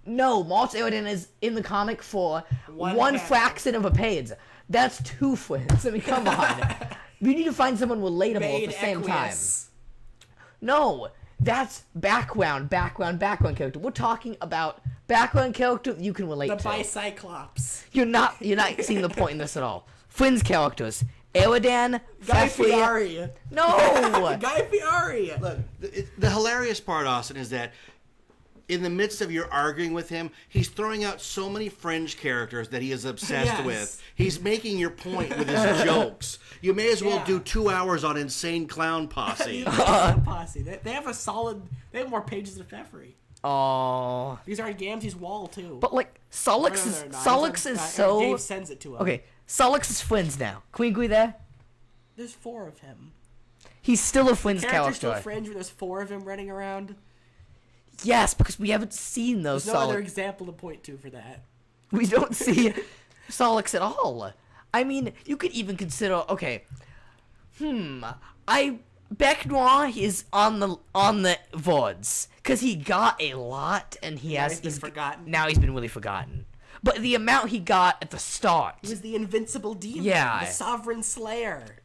B: No, March Eredin is in the comic for one
D: panel.
B: fraction of a page. That's 2 friends. I mean, come on. We need to find someone relatable at the same time. No, that's background character. We're talking about background character you can relate to.
D: The Bicyclops.
B: You're not seeing the point in this at all. Friends characters. Eredin,
D: Guy
B: Fefri.
D: Fieri.
B: No!
D: Guy Fieri.
C: Look, the hilarious part, Austin, is that in the midst of your arguing with him, he's throwing out so many fringe characters that he is obsessed with. He's making your point with his jokes. You may as well do 2 hours on Insane Clown Posse.
D: Posse. They have a solid. They have more pages than Fefri.
B: Oh.
D: These are Gamzee's wall too.
B: But like, Solix is so...
D: Dave sends it to him.
B: Okay, Solix is friends now. Can we agree there?
D: There's 4 of him.
B: He's still a friends
D: Character's still
B: character.
D: fringe when there's 4 of him running around.
B: Yes, because we haven't seen those
D: There's no other
B: Solix.
D: example to point to for that.
B: We don't see Solix at all. I mean, you could even consider... Okay. Bec Noir is on the VODs. Because he got a lot, and he's been
D: forgotten.
B: Now he's been really forgotten. But the amount he got at the start...
D: He was the invincible demon.
B: Yeah.
D: The sovereign slayer.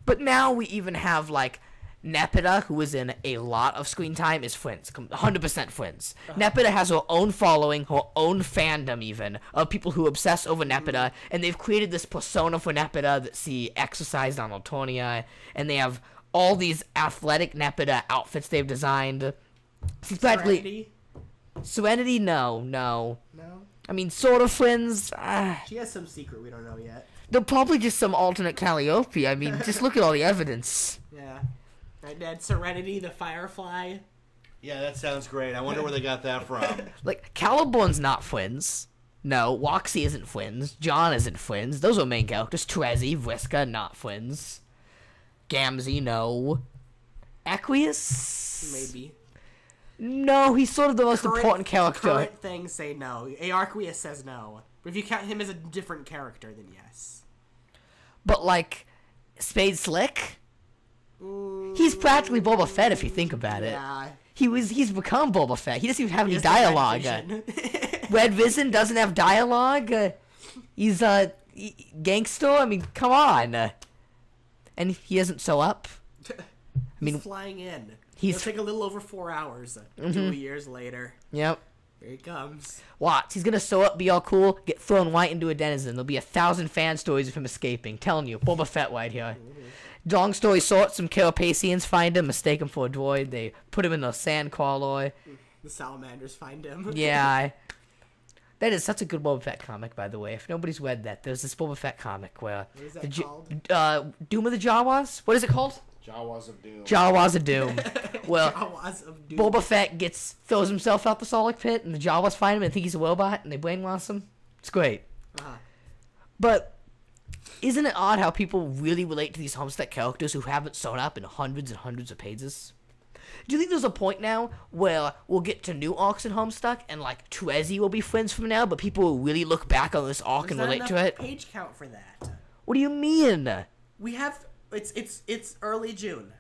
B: But now we even have, like... Nepeta, who is in a lot of screen time, is friends. 100% friends. Nepeta has her own following, her own fandom even, of people who obsess over Nepeta, and they've created this persona for Nepeta that see exercised on Altonia, and they have all these athletic Nepeta outfits they've designed. Serenity? No. I mean, sort of friends.
D: She has some secret we don't know yet.
B: They're probably just some alternate Calliope. I mean, just look at all the evidence.
D: Yeah. Right, Dad. Serenity, the Firefly.
C: Yeah, that sounds great. I wonder where they got that from.
B: Like, Caliborn's not friends. No, Waxy isn't friends. John isn't friends. Those are main characters. Trezzy, Vriska, not friends. Gamzee, no. Equius?
D: Maybe.
B: No, he's sort of the most important character.
D: Current things say no. Arceus says no. But if you count him as a different character, then yes.
B: But, like, Spade Slick? He's practically Boba Fett if you think about it.
D: Yeah.
B: He's become Boba Fett. He doesn't even have any dialogue. Red Vision doesn't have dialogue. He's a gangster. I mean, come on. And he doesn't show up.
D: He's flying in. It'll take a little over 4 hours. 2 years later.
B: Yep.
D: Here he comes.
B: Watch. He's gonna show up, be all cool, get thrown right into a denizen. There'll be 1,000 fan stories of him escaping. Telling you, Boba Fett right here. Long story short, some Carapacians find him, mistake him for a droid. They put him in the sand colloy.
D: The salamanders find him.
B: Yeah. That is such a good Boba Fett comic, by the way. If nobody's read that, there's this Boba Fett comic where...
D: What is that called?
B: Doom of the Jawas? What is it called?
C: Jawas of Doom.
B: Jawas of Doom. Well,
D: Jawas of Doom.
B: Boba Fett throws himself out the Sarlacc pit, and the Jawas find him and think he's a robot, and they brainwash him. It's great. But... isn't it odd how people really relate to these Homestuck characters who haven't shown up in hundreds and hundreds of pages? Do you think there's a point now where we'll get to new arcs in Homestuck and, like, Trezzy will be friends from now, but people will really look back on this arc and relate to it?
D: Page count for that.
B: What do you mean?
D: We have... It's early June.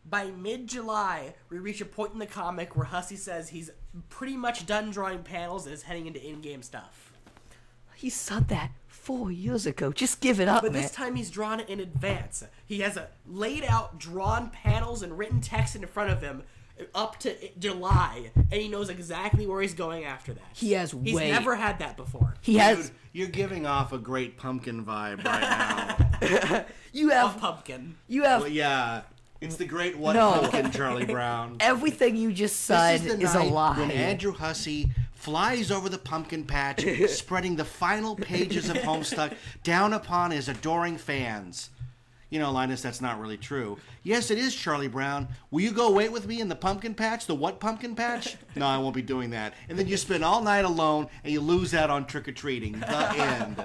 D: By mid-July, we reach a point in the comic where Hussey says he's pretty much done drawing panels and is heading into in-game stuff.
B: He said that 4 years ago. Just give it up,
D: But
B: man.
D: this time he's drawn it in advance. He has laid out drawn panels and written text in front of him up to July, and he knows exactly where he's going after that. He's never had that before.
C: Dude, you're giving off a great pumpkin vibe right now.
D: Pumpkin.
C: Well, yeah. It's the great pumpkin, Charlie Brown.
B: Everything you just said is a lie.
C: When Andrew Hussey flies over the pumpkin patch, spreading the final pages of Homestuck down upon his adoring fans. You know, Linus, that's not really true. Yes, it is, Charlie Brown. Will you go wait with me in the pumpkin patch? The what pumpkin patch? No, I won't be doing that. And then you spend all night alone, and you lose out on trick-or-treating. The end.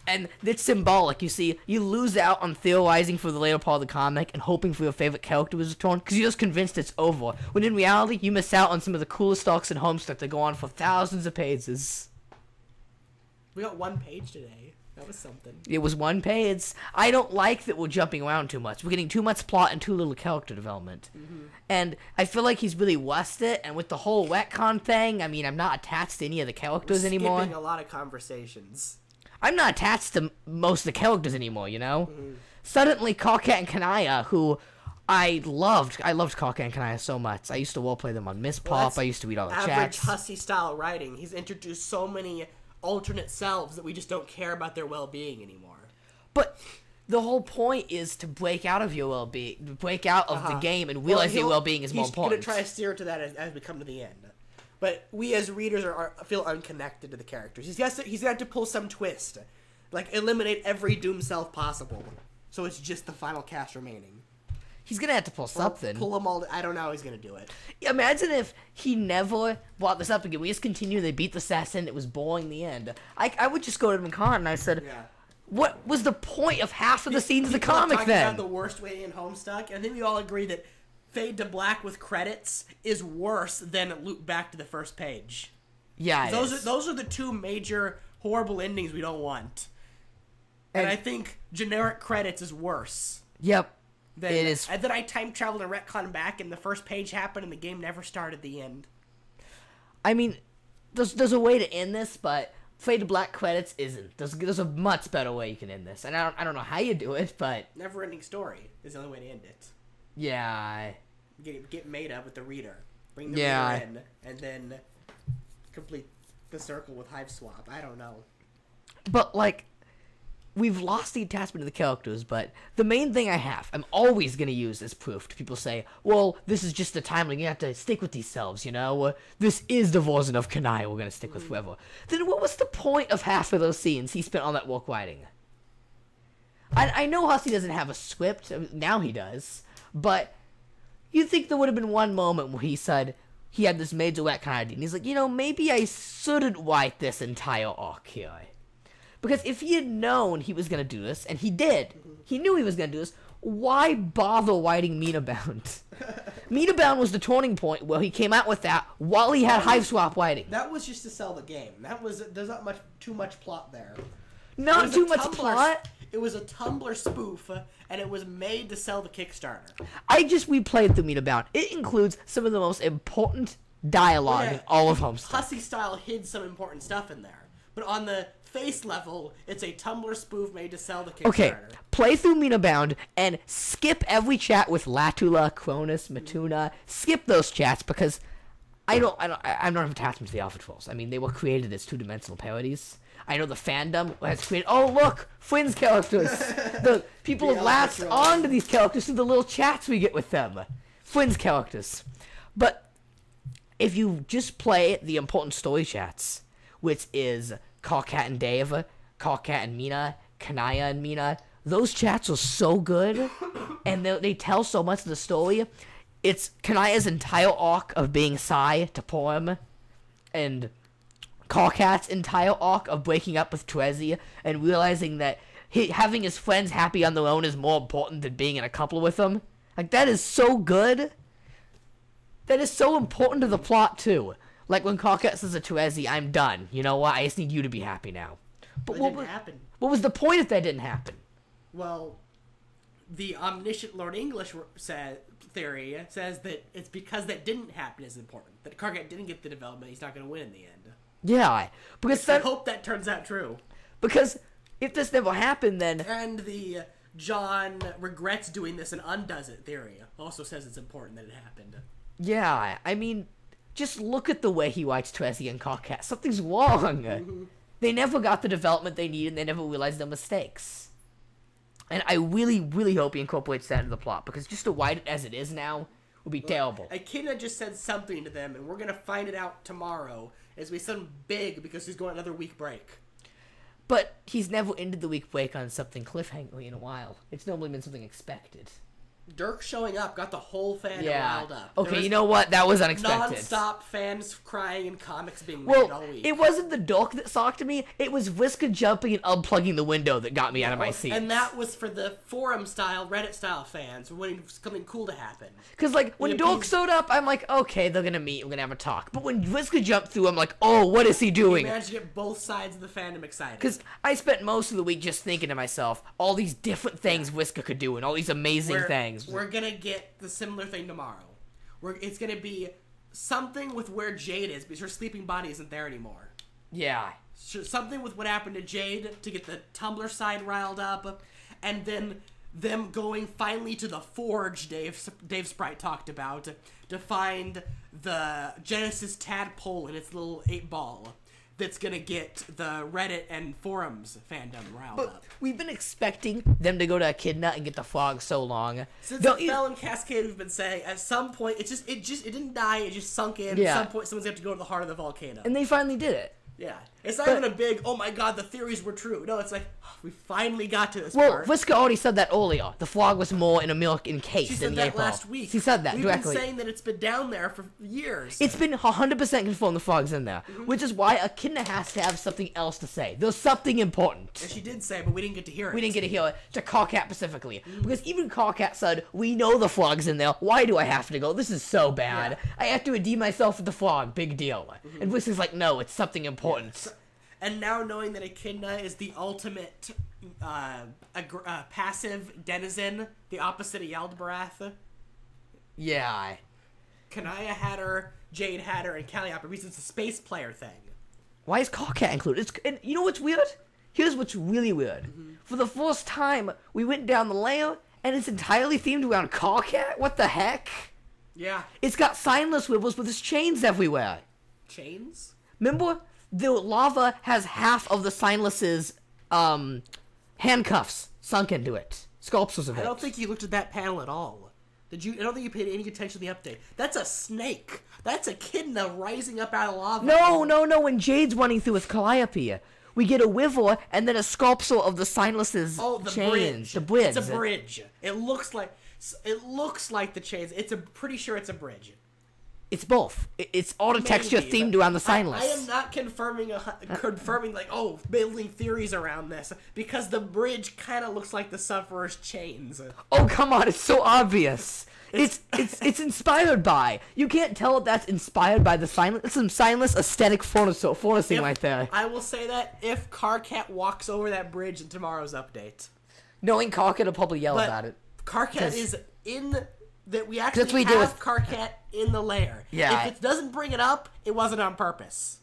B: And it's symbolic, you see. You lose out on theorizing for the later part of the comic and hoping for your favorite character was return because you're just convinced it's over. When in reality, you miss out on some of the coolest arcs in Homestuck that go on for thousands of pages.
D: We got 1 page today. That was something.
B: It was 1 page. I don't like that we're jumping around too much. We're getting too much plot and too little character development. Mm-hmm. And I feel like he's really lost it. And with the whole retcon thing, I mean, I'm not attached to any of the characters anymore.
D: Skipping a lot of conversations.
B: I'm not attached to most of the characters anymore, you know? Mm-hmm. Suddenly, Karkat and Kanaya, who I loved Karkat and Kanaya so much. I used to roleplay them on Miss Pop. I used to read all the chats.
D: Average Hussey-style writing. He's introduced so many alternate selves that we just don't care about their well-being anymore.
B: But the whole point is to break out of your well-being, break out of the game and realize your well-being is more important.
D: He's going to try to steer to that as we come to the end. But we as readers feel unconnected to the characters. He's got to pull some twist. Like, eliminate every Doom self possible. So it's just the final cast remaining.
B: He's going to have to pull something.
D: Pull them all. I don't know how he's going to do it.
B: Imagine if he never brought this up again. We just continued. They beat the assassin. It was boring in the end. I would just go to McCon and I said, what was the point of half of the scenes of the comic then?
D: About the worst way in Homestuck, and then we all agree that fade to black with credits is worse than loop back to the first page.
B: Yeah,
D: those are the 2 major horrible endings we don't want. And I think generic credits is worse.
B: Yep. It is.
D: And then I time traveled and retcon back, and the first page happened, and the game never started the end.
B: I mean, there's a way to end this, but fade to black credits isn't. There's a much better way you can end this, and I don't know how you do it, but
D: never-ending story is the only way to end it.
B: Yeah.
D: Get made up with the reader. Bring the reader in, and then complete the circle with Hive Swap. I don't know.
B: But, like, we've lost the attachment to the characters, but the main thing I'm always going to use as proof to people say, well, this is just the timeline, you have to stick with these selves, you know? This is the version of Kanai we're going to stick with forever. Then what was the point of half of those scenes he spent on that walk writing? I know Hussey doesn't have a script, now he does, but you'd think there would have been one moment where he said he had this major retcon idea, and he's like, you know, maybe I shouldn't write this entire arc here. Because if he had known he was going to do this, and he did, he knew he was going to do this, why bother writing Mina Bound? Mina Bound was the turning point where he came out with that while he had Hive Swap writing.
D: That was just to sell the game. There's not too much plot there.
B: Not too much plot?
D: It was a Tumblr spoof, and it was made to sell the Kickstarter.
B: I just replayed through Mina Bound. It includes some of the most important dialogue in all of Homestuck.
D: Hussey style hid some important stuff in there. But on the face level, it's a Tumblr spoof made to sell the Kickstarter.
B: Okay, play through Mina Bound and skip every chat with Latula, Cronus, Matuna. Skip those chats because I don't have attachment to the Alpha Trolls. I mean, they were created as 2-dimensional parodies. I know the fandom has created. Oh look, Fwynn's characters. The people have latched onto these characters through the little chats we get with them. Fwynn's characters, but if you just play the important story chats, which is Karkat and Dave, Karkat and Mina, Kanaya and Mina. Those chats are so good, and they tell so much of the story. It's Kanaya's entire arc of being Sai to Poem, and Karkat's entire arc of breaking up with Terezi and realizing that having his friends happy on their own is more important than being in a couple with them. Like, that is so good. That is so important to the plot, too. Like when Karkat says to Terezi, I'm done. You know what? I just need you to be happy now. But
D: what didn't happen?
B: What was the point if that didn't happen?
D: Well, the omniscient Lord English theory says that it's because that didn't happen is important. That Karkat didn't get the development, he's not going to win in the end.
B: Yeah, because
D: I hope that turns out true.
B: Because if this never happened, then...
D: And the John regrets doing this and undoes it theory also says it's important that it happened.
B: Yeah, I mean, just look at the way he writes Trezzy and Carcat. Something's wrong. Mm-hmm. They never got the development they needed, and they never realized their mistakes. And I really, really hope he incorporates that into the plot, because just to write it as it is now would be terrible.
D: Echidna just said something to them, and we're going to find it out tomorrow. It's going to be something big, because he's going another week break.
B: But he's never ended the week break on something cliffhangery in a while. It's normally been something expected.
D: Dirk showing up got the whole fandom riled up.
B: Okay, you know what? That was unexpected.
D: Non-stop fans crying and comics being made all week.
B: It wasn't the Dirk that shocked me. It was Whisker jumping and unplugging the window that got me out of my seat.
D: And that was for the forum-style, Reddit-style fans, waiting for something cool to happen.
B: Because, like, when Dirk showed up, I'm like, okay, they're going to meet, we're going to have a talk. But when Whisker jumped through, I'm like, oh, what is he doing?
D: He managed to get both sides of the fandom excited.
B: Because I spent most of the week just thinking to myself, all these different things Whisker could do and all these amazing things.
D: We're going to get the similar thing tomorrow. It's going to be something with where Jade is, because her sleeping body isn't there anymore.
B: Yeah.
D: Something with what happened to Jade to get the Tumblr side riled up, and then them going finally to the Forge Dave Sprite talked about to find the Genesis tadpole in its little 8-ball. That's gonna get the Reddit and forums fandom riled up.
B: We've been expecting them to go to Echidna and get the frog so long.
D: Since it fell in Cascade, we've been saying at some point it didn't die. It just sunk in. Yeah. At some point, someone's gonna have to go to the heart of the volcano.
B: And they finally did it.
D: Yeah, it's not even a big, oh my god, the theories were true. No, it's like, oh, we finally got to this part.
B: Well, Whisker already said that earlier. The frog was more in a milk encased in the 8-ball. She said that
D: last week.
B: She said that directly.
D: We've been saying that it's been down there for years.
B: It's been 100% confirmed the frog's in there, which is why Echidna has to have something else to say. There's something important.
D: And she did say, but we didn't get to hear it.
B: We didn't get to hear it, to Carcat specifically. Because even Carcat said, we know the frog's in there. Why do I have to go? This is so bad. Yeah. I have to redeem myself with the frog. Big deal. And Whisker's like, no, it's something important.
D: Yeah. And now knowing that Echidna is the ultimate passive denizen, the opposite of Yaldbarath.
B: Yeah.
D: Kanaya had her, Jade had her, and Calliope, because it's a space player thing.
B: Why is Carcat included? And you know what's weird? Here's what's really weird. For the first time, we went down the layer, and it's entirely themed around Carcat? What the heck?
D: Yeah.
B: It's got signless wibbles with its chains everywhere.
D: Chains?
B: Remember? The lava has half of the Signless's handcuffs sunk into it. Sculptures of it.
D: I don't think you looked at that panel at all. Did you? I don't think you paid any attention to the update. That's a snake. That's Echidna rising up out of lava.
B: No. When Jade's running through with Calliope, we get a wivel and then a sculpture of the Signless's chains.
D: The bridge. It's a bridge. It looks like the chains. Pretty sure it's a bridge.
B: It's both. It's texture themed around the Signless.
D: I am not confirming like, building theories around this, because the bridge kind of looks like the Sufferer's chains.
B: Oh, come on, it's so obvious. It's inspired by. You can't tell if that's inspired by the Signless. It's some Signless aesthetic forcing right there.
D: I will say that if Carcat walks over that bridge in tomorrow's update.
B: Knowing Carcat will probably yell about it.
D: Carcat is in... That we actually have Carcat in the lair.
B: Yeah.
D: If it doesn't bring it up, it wasn't on purpose.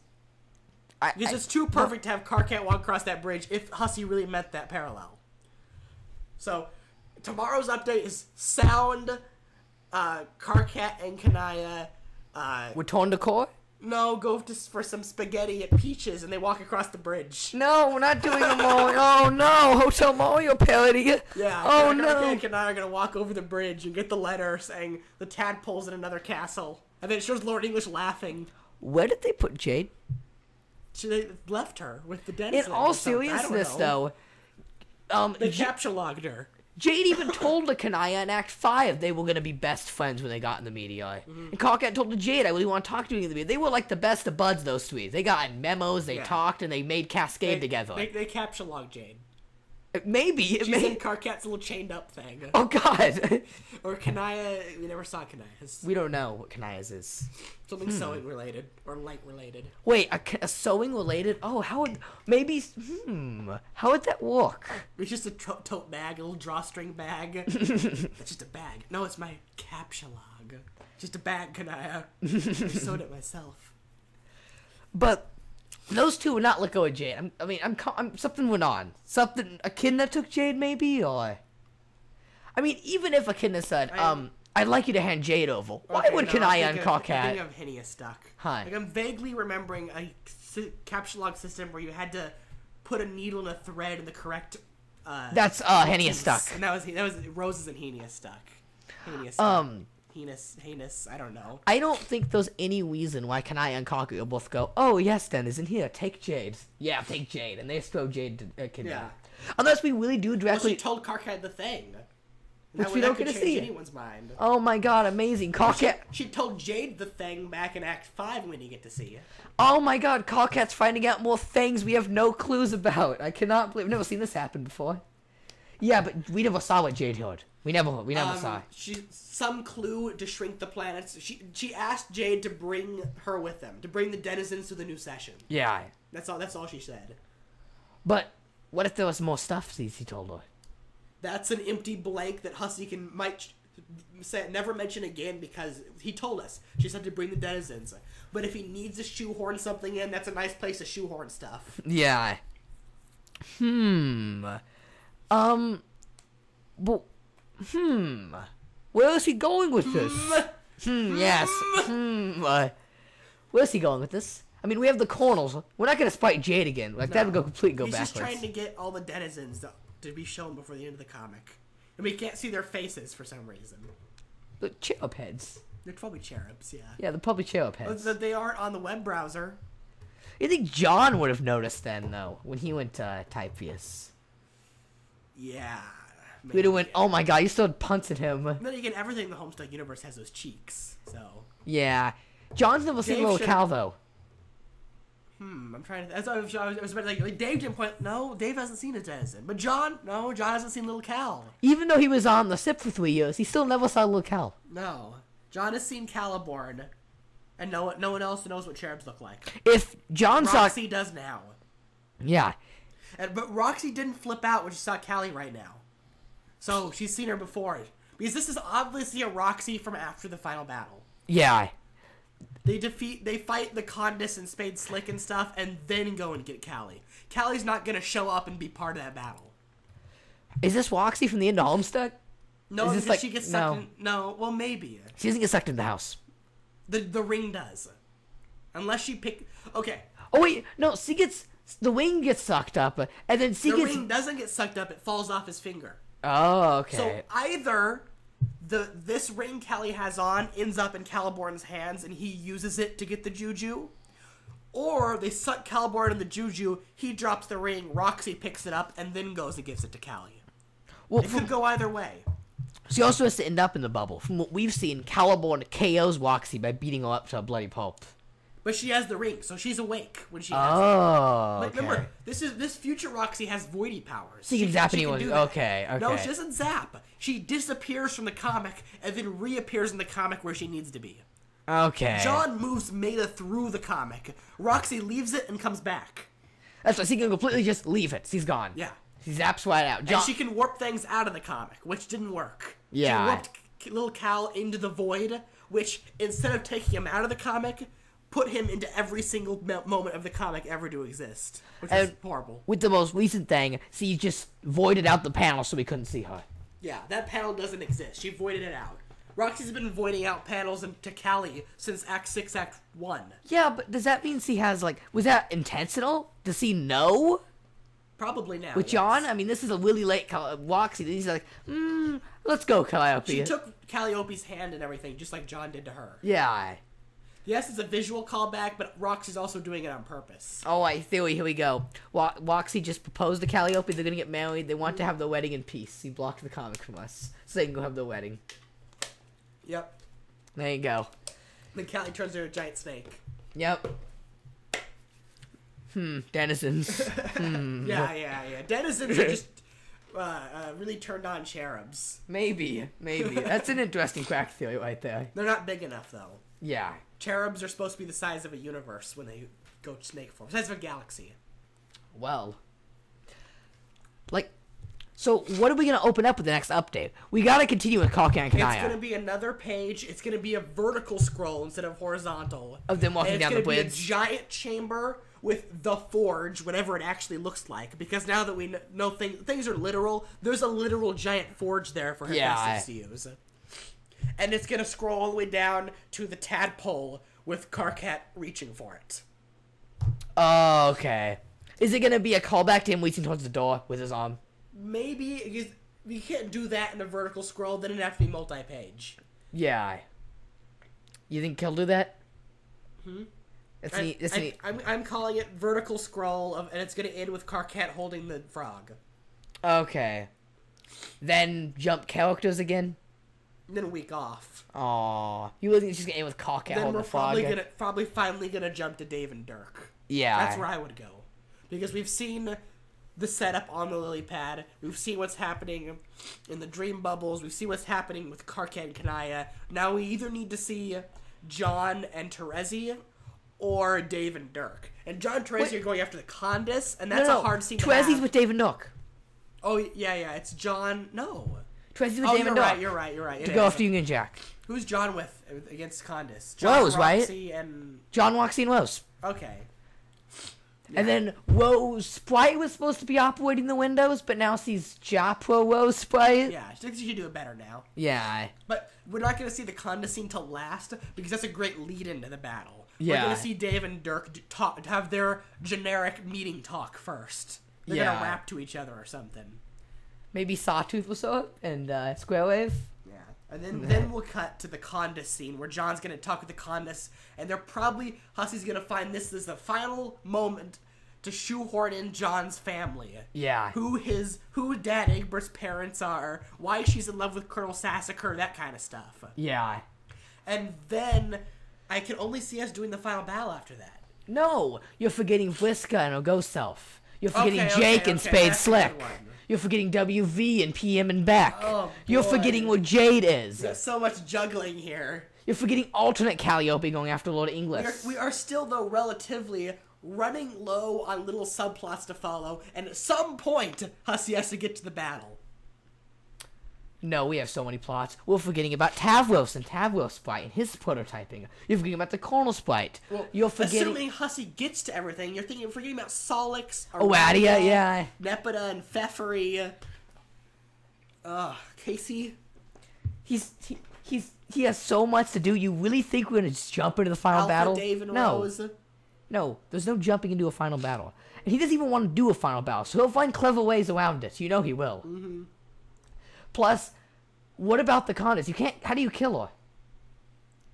D: Because it's too perfect to have Carcat walk across that bridge if Hussey really meant that parallel. So, tomorrow's update is sound, Carcat and Kanaya.
B: Return to core?
D: No, go for some spaghetti at Peaches, and they walk across the bridge.
B: No, we're not doing a Mario. Oh no, Hotel Mario parody.
D: Yeah.
B: Oh no.
D: Carcat and I are gonna walk over the bridge and get the letter saying the tadpole's in another castle, and then it shows Lord English laughing.
B: Where did they put Jade?
D: They left her with the denizen.
B: In all seriousness, though,
D: they capture logged her.
B: Jade even told the Kanaya in Act 5 they were going to be best friends when they got in the media. And Carcat told the Jade, I really want to talk to you in the media. They were like the best of buds, those three. They got in memos, they talked, and they made Cascade together.
D: They capture logged Jade.
B: Maybe.
D: She's in Carcat's little chained up thing.
B: Oh, God.
D: Or Kanaya, we never saw Kanaya's.
B: We don't know what Kanaya's is.
D: Something sewing related, or light related.
B: Wait, a sewing related? Oh, how would that work?
D: It's just a tote bag, a little drawstring bag. It's just a bag. No, it's my capsulog. Just a bag, Kanaya. I sewed it myself.
B: But Those two would not let go of Jade. Something went on. Something, Echidna took Jade, maybe, or... I mean, even if Echidna said, I'd like you to hand Jade over. Why would Kanaya and Cockhat...
D: I'm thinking of Homestuck.
B: Hi.
D: Like, I'm vaguely remembering a caption log system where you had to put a needle and a thread in the correct...
B: That's, Homestuck.
D: And that was Roses and Homestuck. Heinous, I don't know.
B: I don't think there's any reason why Kanaya and Kaku will both go, oh, yes, Dennis, in here, take Jade. Yeah, take Jade. And they throw Jade to Echidna. Yeah. Unless we really do directly...
D: Well, she told Cockhat the thing.
B: Which we don't get to see.
D: Anyone's mind.
B: Oh my god, amazing. Cockhat...
D: She told Jade the thing back in Act 5 when you get to see it.
B: Oh my god, Cockhat's finding out more things we have no clues about. I cannot believe... I've never seen this happen before. Yeah, but we never saw what Jade heard. We never saw.
D: Some clue to shrink the planets. She asked Jade to bring her with them, to bring the denizens to the new session.
B: Yeah.
D: That's all she said.
B: But what if there was more stuff he told her?
D: That's an empty blank that Hussey might never mention again because he told us. She said to bring the denizens. But if he needs to shoehorn something in, that's a nice place to shoehorn stuff.
B: Yeah. Where is he going with this? Yes. Where is he going with this? I mean, we have the corners. We're not going to spite Jade again. Like, that would go backwards.
D: He's just trying to get all the denizens to be shown before the end of the comic. And we can't see their faces for some reason.
B: The cherub heads.
D: They're probably cherubs, yeah.
B: Yeah, they're probably cherub heads.
D: But they aren't on the web browser.
B: You think John would have noticed then, though, when he went to Typeus?
D: Yeah.
B: Maybe. We'd have went, oh my god, you still punts at him.
D: Then again, everything in the Homestuck universe has those cheeks, so...
B: Yeah. John's never seen Little Cal, though.
D: I'm trying to... That's what I was about to like Dave didn't point... No, Dave hasn't seen a denizen. But John hasn't seen Little Cal.
B: Even though he was on the SIP for 3 years, he still never saw Little Cal.
D: No. John has seen Caliborn, and no one else knows what cherubs look like.
B: If John
D: Roxy does now.
B: Yeah.
D: But Roxy didn't flip out when she saw Callie right now. So she's seen her before. Because this is obviously a Roxy from after the final battle.
B: Yeah.
D: They fight the Condis and Spade Slick and stuff, and then go and get Callie. Callie's not going to show up and be part of that battle.
B: Is this Roxy from the end of Homestuck?
D: No, because she gets sucked in... No, well, maybe.
B: She doesn't get sucked into the house.
D: The ring does. Unless she Okay.
B: Oh, wait. No, she gets... The ring gets sucked up, and then she gets...
D: The ring doesn't get sucked up. It falls off his finger.
B: Oh, okay.
D: So either this ring Callie has on ends up in Caliborn's hands and he uses it to get the juju, or they suck Caliborn in the juju, he drops the ring, Roxy picks it up, and then goes and gives it to Callie. Well, it could go either way.
B: She also has to end up in the bubble. From what we've seen, Caliborn KOs Roxy by beating her up to a bloody pulp.
D: But she has the ring, so she's awake when she has it.
B: Oh,
D: okay. Remember, this future Roxy has voidy powers.
B: So she can zap anyone. Okay.
D: No, she doesn't zap. She disappears from the comic and then reappears in the comic where she needs to be.
B: Okay.
D: John moves Maida through the comic. Roxy leaves it and comes back.
B: That's why she can completely just leave it. She's gone.
D: Yeah.
B: She zaps right out.
D: And she can warp things out of the comic, which didn't work.
B: Yeah.
D: She warped Little Cal into the void, which, instead of taking him out of the comic, put him into every single moment of the comic ever to exist, which is horrible. With
B: the most recent thing, she just voided out the panel so we couldn't see her.
D: Yeah, that panel doesn't exist. She voided it out. Roxy's been voiding out panels to Callie since Act 6, Act 1.
B: Yeah, but does that mean she has, was that intentional? Does he know?
D: Probably now,
B: With John? I mean, this is a really late Roxy. He's like, let's go, Calliope.
D: She took Calliope's hand and everything, just like John did to her.
B: Yeah.
D: Yes, it's a visual callback, but Roxy's also doing it on purpose.
B: Oh, I theory. Here we go. Roxy just proposed to Calliope. They're gonna get married. They want to have the wedding in peace. He blocked the comic from us, so they can go have the wedding.
D: Yep.
B: There you go.
D: Then Callie turns into a giant snake.
B: Yep. Denizens.
D: Yeah. Denizens are just really turned on cherubs.
B: Maybe. That's an interesting crack theory right there.
D: They're not big enough, though.
B: Yeah.
D: Cherubs are supposed to be the size of a universe when they go snake form. The size of a galaxy.
B: Well. So what are we going to open up with the next update? We got to continue with Cockhat and Kanaya.
D: It's going to be another page. It's going to be a vertical scroll instead of horizontal.
B: Of them walking down the bridge.
D: It's going to be a giant chamber with the Forge, whatever it actually looks like, because now that we know things are literal, there's a literal giant forge there for Hephaestus to use. And it's going to scroll all the way down to the tadpole with Karkat reaching for it.
B: Oh, okay. Is it going to be a callback to him reaching towards the door with his arm?
D: Maybe, because you can't do that in a vertical scroll, then it'd have to be multi-page.
B: Yeah. You think he'll do that?
D: I'm calling it vertical scroll, and it's going to end with Karkat holding the frog.
B: Okay. Then jump characters again?
D: Then a week off.
B: Aww. You really think it's just going to end with Karkat holding the frog?
D: Then we're probably finally going to jump to Dave and Dirk.
B: Yeah.
D: That's where I would go. Because we've seen the setup on the lily pad. We've seen what's happening in the dream bubbles. We've seen what's happening with Karkat and Kanaya. Now we either need to see John and Terezi or Dave and Dirk. And John and Terezi are going after the Condis, and that's a hard scene to have.
B: Terezi's with Dave and Dirk.
D: Oh, yeah, it's John. No.
B: Terezi's with Dave and Dirk.
D: You're right.
B: To go after Union Jack.
D: Who's John with against Condis? John,
B: Rose,
D: Roxy,
B: right?
D: And...
B: John, Roxy, and Rose.
D: Okay.
B: Yeah. And then Rose Sprite was supposed to be operating the windows, but now sees Japro Rose Sprite.
D: Yeah, I think she should do it better now.
B: Yeah.
D: But we're not going to see the Conda scene till last, because that's a great lead into the battle.
B: Yeah.
D: We're going to see Dave and Dirk have their generic meeting talk first. They're going to rap to each other or something.
B: Maybe Sawtooth will show up and Square Wave.
D: Yeah. And then we'll cut to the Condis scene where John's going to talk with the Condis, and Hussey's going to find this as the final moment to shoehorn in John's family.
B: Yeah.
D: Who Dad Egbert's parents are, why she's in love with Colonel Sassacre, that kind of stuff.
B: Yeah.
D: And then I can only see us doing the final battle after that.
B: No, you're forgetting Whiska and her ghost self. You're forgetting Jake and Spade Slick. You're forgetting WV and PM and Beck.
D: Oh,
B: you're forgetting where Jade is.
D: There's so much juggling here.
B: You're forgetting alternate Calliope going after Lord English.
D: We are still, though, relatively running low on little subplots to follow, and at some point, Hussey has to get to the battle.
B: No, we have so many plots. We're forgetting about Tavros and Tavros Sprite and his prototyping. You're forgetting about the Colonel Sprite.
D: Well,
B: you're forgetting...
D: Assuming Hussey gets to everything, you're forgetting about Solix,
B: Oadia, yeah.
D: Nepeta, and Pfeffery. Casey.
B: He has so much to do. You really think we're gonna just jump into the final battle?
D: Dave and
B: no.
D: Rose.
B: No, there's no jumping into a final battle. And he doesn't even want to do a final battle, so he'll find clever ways around it. You know he will.
D: Mm-hmm.
B: Plus, what about the Condis? You can't... How do you kill her?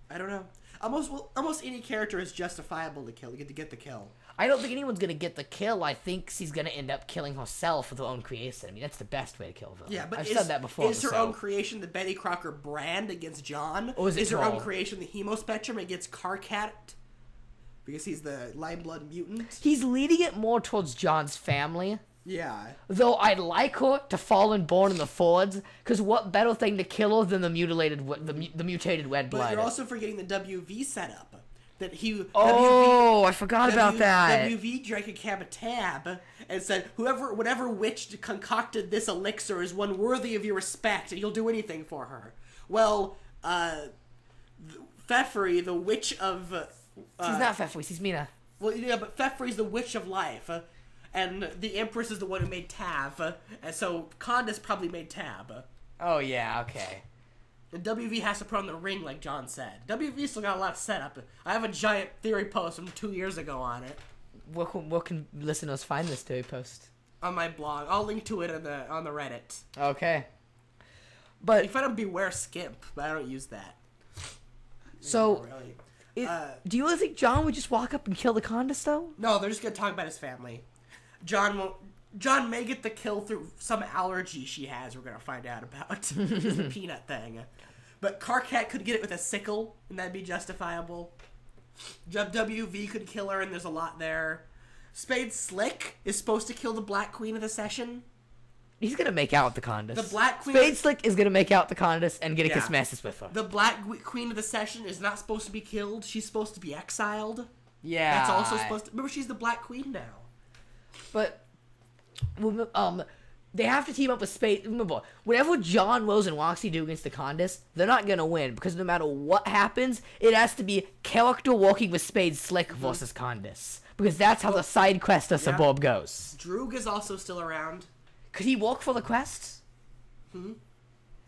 D: I don't know. Almost any character is justifiable to get the kill.
B: I don't think anyone's going to get the kill. I think she's going to end up killing herself with her own creation. I mean, that's the best way to kill a villain.
D: Yeah, but
B: I've said that before.
D: Is her own creation the Betty Crocker brand against John?
B: Or is
D: her own creation the Hemospectrum against Karkat? Because he's the Limeblood mutant?
B: He's leading it more towards John's family.
D: Yeah.
B: Though I'd like her to fall and born in the Fords, because what better thing to kill her than the mutated red blood?
D: But you're also forgetting the WV setup. That he...
B: I forgot about that.
D: WV drank a cab of tab and said, whatever witch concocted this elixir is one worthy of your respect, and you'll do anything for her. Well, Pfeffery, the witch of...
B: she's not Pfeffery, she's Mina.
D: Well, yeah, but Pfeffery's the witch of life. And the Empress is the one who made Tav, and so Condis probably made Tab.
B: Oh, yeah, okay.
D: And WV has to put on the ring, like John said. WV still got a lot of setup. I have a giant theory post from 2 years ago on it.
B: Where can listeners find this theory post?
D: On my blog. I'll link to it on the Reddit.
B: Okay. But
D: you find a Beware Skimp, but I don't use that.
B: So,
D: really.
B: Do you really think John would just walk up and kill the Condis, though?
D: No, they're just going to talk about his family. John may get the kill through some allergy she has we're going to find out about. The peanut thing. But Karkat could get it with a sickle, and that'd be justifiable. WV could kill her, and there's a lot there. Spade Slick is supposed to kill the Black Queen of the Session.
B: He's going to make out with the Condis.
D: The Black Queen...
B: Spade Slick is going to make out with the Condis and get a kiss masses with her.
D: The Black Queen of the Session is not supposed to be killed. She's supposed to be exiled.
B: Yeah.
D: That's also supposed to... Remember, she's the Black Queen now.
B: But, They have to team up with Spade. Remember, whatever John, Rose, and Roxy do against the Condis, they're not going to win. Because no matter what happens, it has to be character walking with Spade Slick versus Condis. Because that's how the side quest of Suburb goes.
D: Droog is also still around.
B: Could he walk for the quest?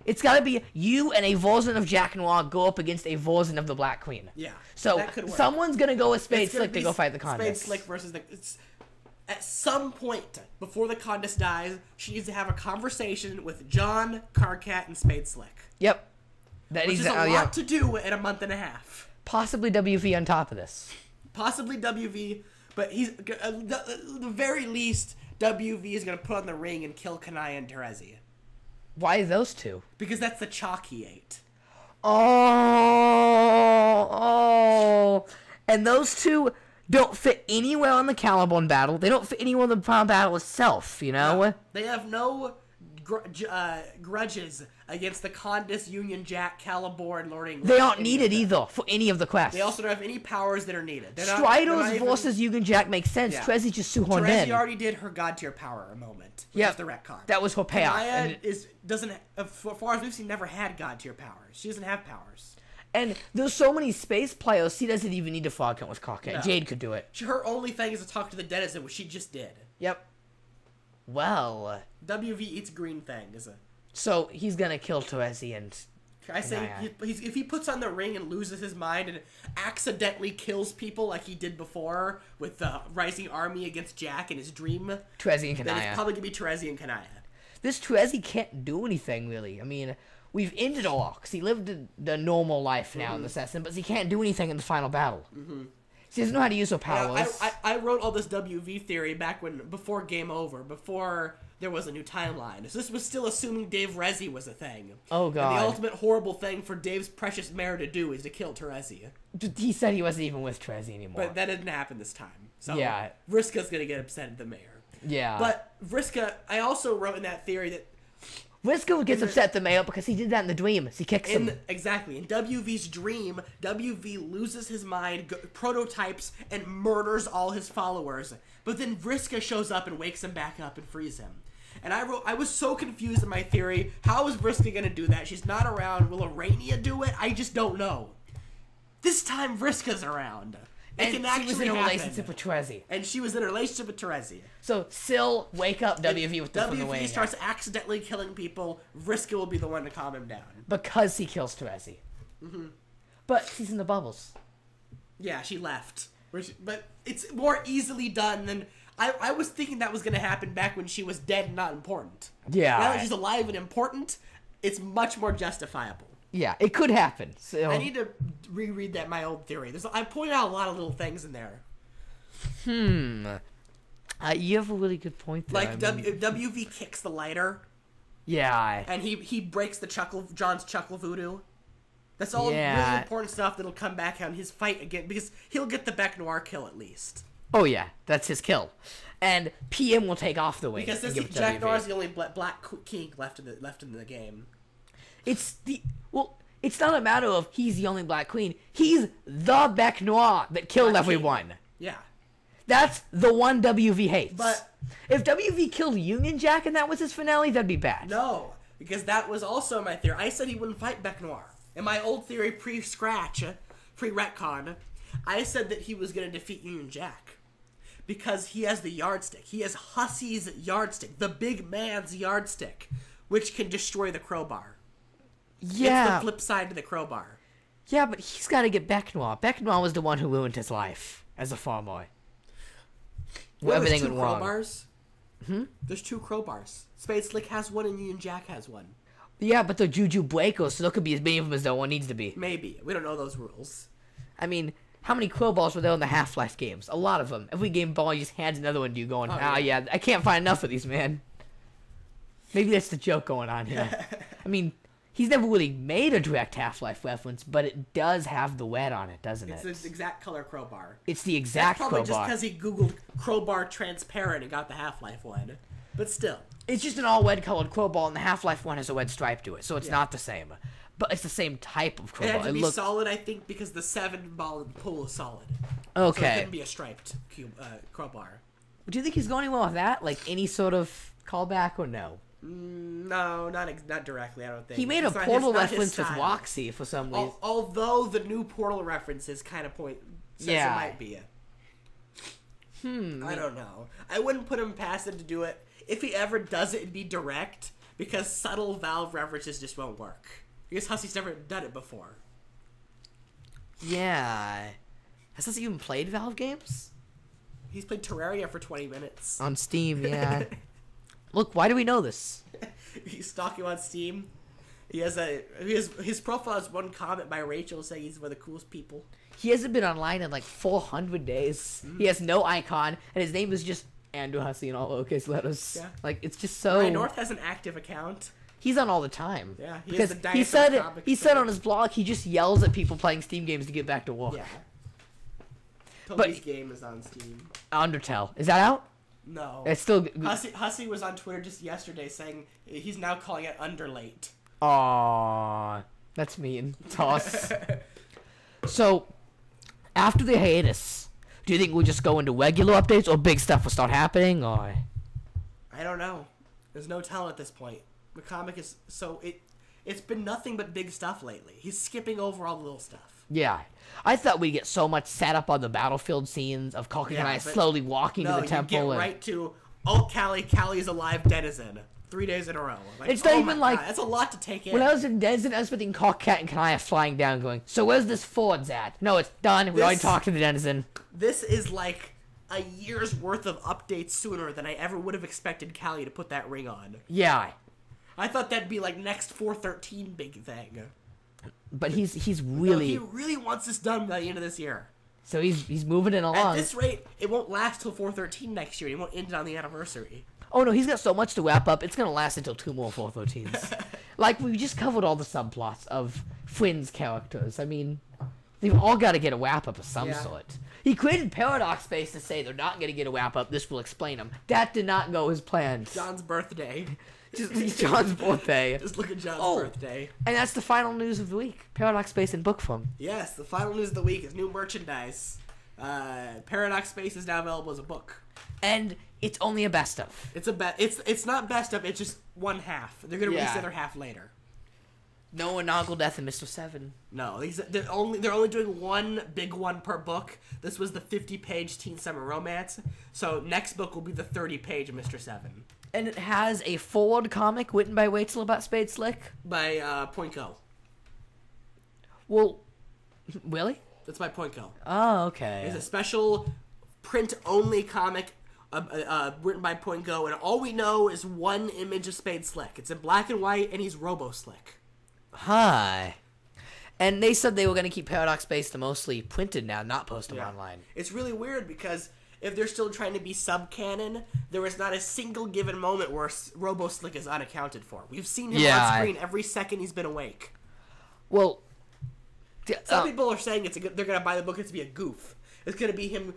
B: It's got to be you and a version of Jack Noir go up against a version of the Black Queen.
D: Yeah.
B: So someone's going to go with Spade Slick to go fight the Condis.
D: Spade Slick versus the... At some point before the Condis dies, she needs to have a conversation with John, Karkat, and Spade Slick.
B: Yep.
D: Which is a lot to do in a month and a half.
B: Possibly WV on top of this.
D: Possibly WV, but he's the very least, WV is going to put on the ring and kill Kanaya and Terezi.
B: Why those two?
D: Because that's the chalk he ate.
B: Oh. And those two don't fit anywhere in the Caliborn battle. They don't fit anywhere in the Prime battle itself, you know?
D: No, they have no grudges against the Condis, Union Jack, Caliborn, Lord English.
B: They aren't needed either for any of the quests.
D: They also don't have any powers that are needed.
B: Strider's versus Union Jack makes sense. Yeah. Trezi's just shoehorned in.
D: Terezi already did her God tier power a moment.
B: Yeah,
D: the retcon.
B: That was her payoff.
D: Kanaya doesn't, as far as we've seen, never had God tier powers. She doesn't have powers.
B: And there's so many space players, she doesn't even need to frog hunt with Karkat. No. Jade could do it.
D: Her only thing is to talk to the denizen, which she just did.
B: Yep. Well.
D: WV eats green things.
B: So he's gonna kill Terezi and...
D: I say, if he puts on the ring and loses his mind and accidentally kills people like he did before with the Rising Army against Jack in his dream...
B: Terezi and Kanaya.
D: Then it's probably gonna be Terezi and Kanaya.
B: This Terezi can't do anything, really. I mean... We've ended all because he lived the normal life now in the Assassin, but he can't do anything in the final battle. She doesn't know how to use her powers.
D: I wrote all this WV theory back before Game Over, before there was a new timeline. So this was still assuming Dave Rezi was a thing.
B: Oh god!
D: And the ultimate horrible thing for Dave's precious mare to do is to kill Terezi.
B: He said he wasn't even with Terezi anymore.
D: But that didn't happen this time. So
B: yeah,
D: Vriska's gonna get upset at the mayor.
B: Yeah.
D: But Vriska, I also wrote in that theory that
B: Vriska gets upset at the mayor because he did that in the dream. He kicks him.
D: Exactly. In WV's dream, WV loses his mind, prototypes, and murders all his followers. But then Vriska shows up and wakes him back up and frees him. And I was so confused in my theory. How is Vriska going to do that? She's not around. Will Arania do it? I just don't know. This time Vriska's around.
B: And she was in a relationship with Terezi.
D: And she was in a relationship with Terezi.
B: So, Syl, wake up WV with the from the way.
D: WV starts accidentally killing people. Vriska will be the one to calm him down.
B: Because he kills Terezi. But she's in the bubbles.
D: Yeah, she left. But it's more easily done than... I was thinking that was going to happen back when she was dead and not important.
B: Yeah.
D: Now that she's alive and important, it's much more justifiable.
B: Yeah, it could happen. So
D: I need to reread my old theory. I pointed out a lot of little things in there.
B: You have a really good point there.
D: Like, WV kicks the lighter.
B: Yeah.
D: And he breaks John's chuckle voodoo. That's all really important stuff that'll come back on his fight again, because he'll get the Bec Noir kill at least.
B: Oh yeah, that's his kill. And PM will take off the wing.
D: Because Jack Noir's the only black king left in the game.
B: It's not a matter of he's the only Black Queen. He's the Bec Noir that killed everyone.
D: Yeah.
B: That's the one WV hates.
D: But
B: if WV killed Union Jack and that was his finale, that'd be bad.
D: No, because that was also my theory. I said he wouldn't fight Bec Noir. In my old theory, pre-scratch, pre-retcon, I said that he was going to defeat Union Jack. Because he has the yardstick. He has Hussey's yardstick. The big man's yardstick. Which can destroy the crowbar.
B: Yeah.
D: It's the flip side to the crowbar.
B: Yeah, but he's got to get Bec Noir. Bec Noir was the one who ruined his life as a farm boy. Everything went wrong.
D: Crowbars? There's 2 crowbars. Spade Slick has one and Union Jack has one.
B: Yeah, but they're Juju Buecos, so there could be as many of them as there one needs to be.
D: Maybe. We don't know those rules.
B: I mean, how many crowbars were there in the Half-Life games? A lot of them. Every game ball, you just hands another one to you going, yeah, I can't find enough of these, man. Maybe that's the joke going on here. I mean, he's never really made a direct Half-Life reference, but it does have the wet on it, doesn't it?
D: It's the exact color crowbar.
B: It's the exact crowbar.
D: Probably just because he Googled crowbar transparent and got the Half-Life one. But still.
B: It's just an all-red colored crowbar, and the Half-Life one has a red stripe to it, so it's not the same. But it's the same type of crowbar.
D: It had to be solid, I think, because the 7-ball pool is solid.
B: Okay.
D: So it couldn't be a striped crowbar.
B: Do you think he's going anywhere with that? Like any sort of callback or no?
D: No, not directly, I don't think.
B: He made a Portal reference with Woxy for some reason.
D: Although the new Portal references kind of says it might be it. I don't know. I wouldn't put him past him to do it. If he ever does it, it'd be direct, because subtle Valve references just won't work. Because Hussey's never done it before.
B: Yeah. Has Hussey even played Valve games?
D: He's played Terraria for 20 minutes.
B: On Steam, yeah. Look, why do we know this?
D: He's stalking on Steam. His profile has one comment by Rachel saying he's one of the coolest people.
B: He hasn't been online in like 400 days. He has no icon, and his name is just Andrew Hussey in all lowercase letters. Yeah. Like, it's just so...
D: Ryan North has an active account.
B: He's on all the time.
D: Yeah,
B: because he said on his blog he just yells at people playing Steam games to get back to work.
D: Yeah. Toby's game is on Steam.
B: Undertale. Is that out?
D: No.
B: It's still...
D: Hussey was on Twitter just yesterday saying he's now calling it Underlate.
B: Aww. That's mean. Toss. So, after the hiatus, do you think we'll just go into regular updates or big stuff will start happening, or...
D: I don't know. There's no telling at this point. The comic is so... It's been nothing but big stuff lately. He's skipping over all the little stuff.
B: Yeah. I thought we'd get so much set up on the battlefield scenes of Kalki and I slowly walking to the temple.
D: No, you get right to, oh, Callie's alive denizen. 3 days in a row. Like,
B: it's not even like...
D: God, that's a lot to take in.
B: When I was in Denizen, I was putting Cockcat and Kanaya flying down going, so where's this Ford's at? No, it's done. We already talked to the Denizen.
D: This is like a year's worth of updates sooner than I ever would have expected Callie to put that ring on.
B: Yeah.
D: I thought that'd be like next 413 big thing.
B: But he's really...
D: No, he really wants this done by the end of this year.
B: So he's moving it along.
D: At this rate, it won't last till 413 next year. He won't end it on the anniversary.
B: Oh no, he's got so much to wrap up. It's gonna last until 2 more 413s. Like, we just covered all the subplots of Flynn's characters. I mean, they've all got to get a wrap up of some sort. He created Paradox Space to say they're not gonna get a wrap up. This will explain them. That did not go as planned.
D: John's birthday.
B: Just John's birthday.
D: Just look at John's birthday.
B: And that's the final news of the week. Paradox Space in book form.
D: Yes, the final news of the week is new merchandise. Paradox Space is now available as a book.
B: And it's only a best of.
D: It's not best of, it's just one half. They're gonna release the other half later.
B: No Inaugural Death and Mr. 7.
D: No, they're only doing one big one per book. This was the 50-page Teen Summer Romance. So next book will be the 30-page Mr. 7.
B: And it has a forward comic written by Rachel about Spade Slick?
D: By Point Go.
B: Well, really?
D: That's by Point Go.
B: Oh, okay.
D: It's a special print-only comic written by Point Go, and all we know is one image of Spade Slick. It's in black and white, and he's Robo-Slick.
B: Hi. And they said they were going to keep Paradox Space to mostly printed now, not post them online.
D: It's really weird because if they're still trying to be sub-canon, there is not a single given moment where Robo-Slick is unaccounted for. We've seen him on screen every second he's been awake.
B: Well,
D: some people are saying they're going to buy the book, it's to be a goof. It's going to be him,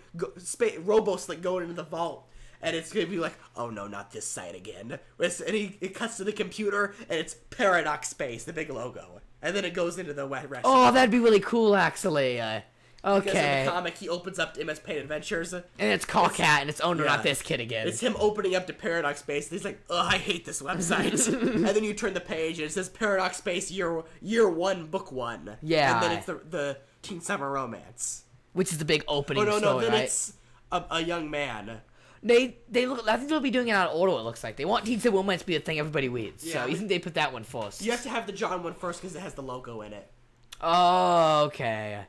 D: Robo-Slick going into the vault. And it's going to be like, oh no, not this site again. And it cuts to the computer, and it's Paradox Space, the big logo. And then it goes into the rest.
B: Oh, that'd be really cool, actually. Okay.
D: Because in the comic, he opens up to MS Paint Adventures. And
B: it's Cockcat, and it's oh no, not this kid again.
D: It's him opening up to Paradox Space, and he's like, oh, I hate this website. And then you turn the page, and it says Paradox Space Year 1, Book 1.
B: Yeah.
D: And then it's the Teen Summer Romance.
B: Which is the big opening story,
D: then
B: right?
D: It's a young man.
B: They look. I think they'll be doing it out of order. It looks like they want Teen Summer Romance to be the thing everybody reads. Yeah, so you think they put that one first?
D: You have to have the John one first because it has the logo in it.
B: Oh, okay.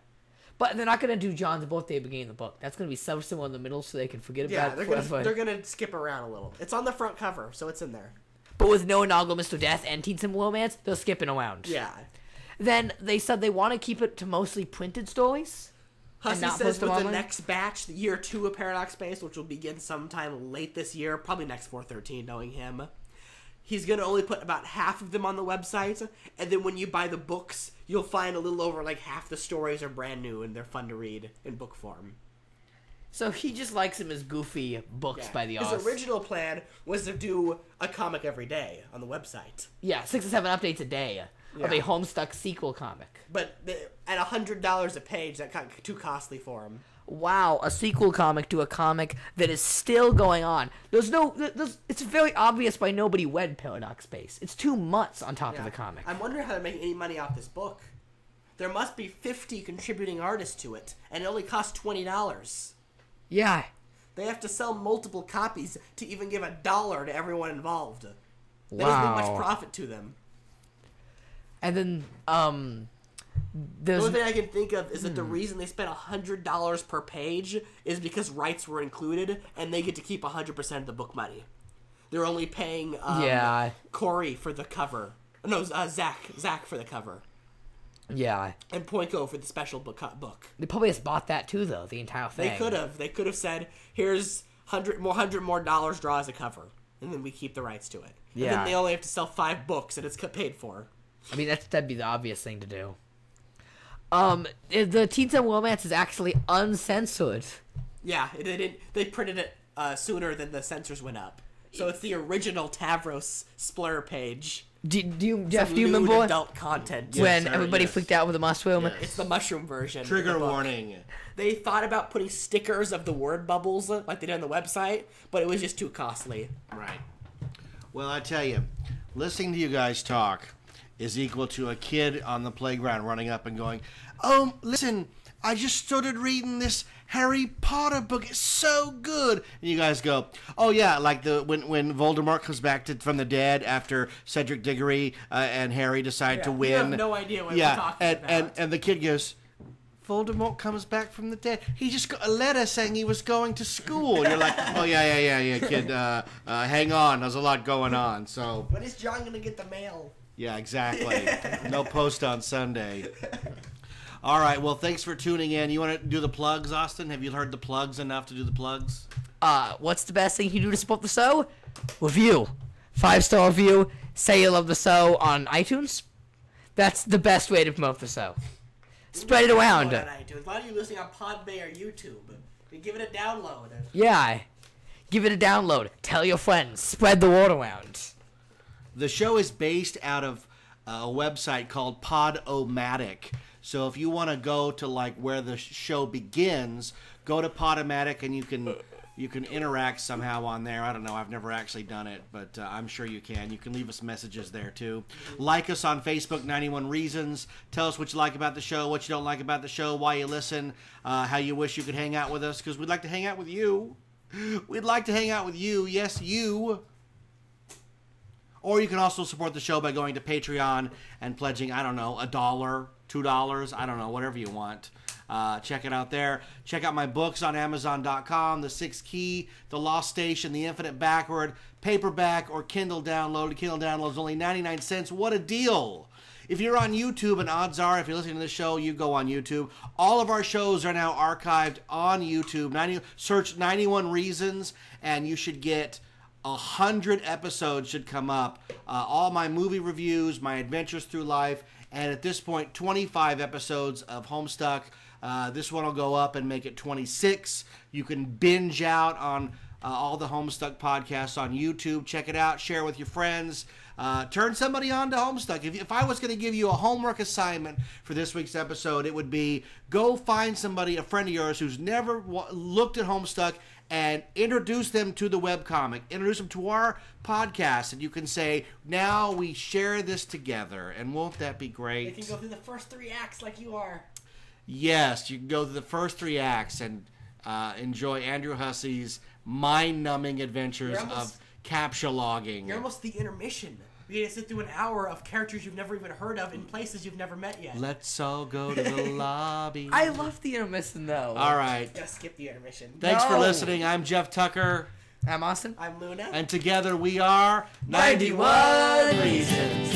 B: But they're not gonna do John's birthday at the beginning of the book. That's gonna be somewhere in the middle so they can forget about it.
D: Yeah, they're gonna skip around a little. It's on the front cover, so it's in there.
B: But with no Inaugural Mr. Death and Teen Summer Romance, they're skipping around.
D: Yeah.
B: Then they said they want to keep it to mostly printed stories.
D: Hussey says with the next batch, the Year 2 of Paradox Space, which will begin sometime late this year, probably next 413, knowing him, he's going to only put about half of them on the website, and then when you buy the books, you'll find a little over like half the stories are brand new and they're fun to read in book form.
B: So he just likes them as goofy books by the author.
D: His original plan was to do a comic every day on the website.
B: Yeah, 6 to 7 updates a day. of a Homestuck sequel comic.
D: But at $100 a page, that got too costly for him.
B: Wow, a sequel comic to a comic that is still going on. It's very obvious why nobody read Paradox Space. It's 2 months on top of the comic.
D: I'm wondering how to make any money off this book. There must be 50 contributing artists to it, and it only costs $20.
B: Yeah.
D: They have to sell multiple copies to even give $1 to everyone involved. That
B: Wow.
D: doesn't make much profit to them.
B: And then,
D: the only thing I can think of is that the reason they spent $100 per page is because rights were included, and they get to keep 100% of the book money. They're only paying Corey for the cover. No, Zach for the cover.
B: Yeah.
D: And Poinko for the special book.
B: They probably just bought that too, though, the entire thing.
D: They could have said, here's $100 more dollars, draw as a cover. And then we keep the rights to it.
B: Yeah.
D: And then they only have to sell 5 books, and it's paid for.
B: I mean, that'd be the obvious thing to do. The Teen Time Romance is actually uncensored.
D: Yeah, they printed it sooner than the censors went up. So it's the original Tavros Splur page.
B: Jeff, do you remember
D: adult content
B: when everybody freaked out with the mushroom?
C: Yes.
D: It's the mushroom version.
C: Trigger warning.
D: They thought about putting stickers of the word bubbles like they did on the website, but it was just too costly.
C: Right. Well, I tell you, listening to you guys talk is equal to a kid on the playground running up and going, "Oh, listen, I just started reading this Harry Potter book. It's so good." And you guys go, "Oh yeah, like when Voldemort comes back from the dead after Cedric Diggory and Harry decide to win."
D: You have no idea what we're talking about.
C: And the kid goes, "Voldemort comes back from the dead. He just got a letter saying he was going to school." And you're like, "Oh yeah, kid. Hang on, there's a lot going on." So
D: when is John gonna get the mail?
C: Yeah, exactly. No post on Sunday. All right, well, thanks for tuning in. You want to do the plugs, Austin? Have you heard the plugs enough to do the plugs?
B: What's the best thing you can do to support the show? Review. 5-star review. Say you love the show on iTunes. That's the best way to promote the show. Spread it around.
D: Why are you listening on Podbay or YouTube? Give it a download.
B: Yeah. Give it a download. Tell your friends. Spread the word around.
C: The show is based out of a website called Podomatic. So if you want to go to like where the show begins, go to Podomatic and you can interact somehow on there. I don't know. I've never actually done it, but I'm sure you can. You can leave us messages there too. Like us on Facebook, 91 Reasons. Tell us what you like about the show, what you don't like about the show, why you listen, how you wish you could hang out with us, because we'd like to hang out with you. We'd like to hang out with you. Yes, you. Or you can also support the show by going to Patreon and pledging, I don't know, $1, $2, I don't know, whatever you want. Check it out there. Check out my books on Amazon.com, The Sixth Key, The Lost Station, The Infinite Backward, paperback or Kindle download. The Kindle download is only 99 cents. What a deal! If you're on YouTube, and odds are, if you're listening to this show, you go on YouTube. All of our shows are now archived on YouTube. Search 91 Reasons, and you should get 100 episodes should come up. All my movie reviews, my adventures through life, and at this point, 25 episodes of Homestuck. This one will go up and make it 26. You can binge out on all the Homestuck podcasts on YouTube. Check it out. Share with your friends. Turn somebody on to Homestuck. If I was going to give you a homework assignment for this week's episode, it would be go find somebody, a friend of yours, who's never looked at Homestuck, and introduce them to the webcomic. Introduce them to our podcast, and you can say, now we share this together. And won't that be great?
D: They can go through the first 3 acts like you are.
C: Yes, you can go through the first 3 acts and enjoy Andrew Hussey's mind-numbing adventures of captcha-logging.
D: You're almost the intermission. You get to sit through an hour of characters you've never even heard of in places you've never met yet.
C: Let's all go to the lobby.
B: I love the intermission, though.
C: All right.
D: Just skip the intermission.
C: Thanks for listening. I'm Jeff Tucker.
B: I'm Austin.
D: I'm Luna.
C: And together we are
B: 91 Reasons.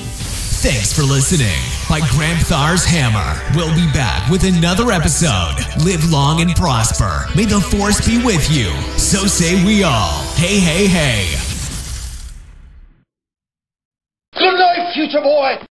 A: Thanks for listening. By Grandthar's Hammer. We'll be back with another episode. Live long and prosper. May the force be with you. So say we all. Hey, hey, hey.
E: Good night, future boy!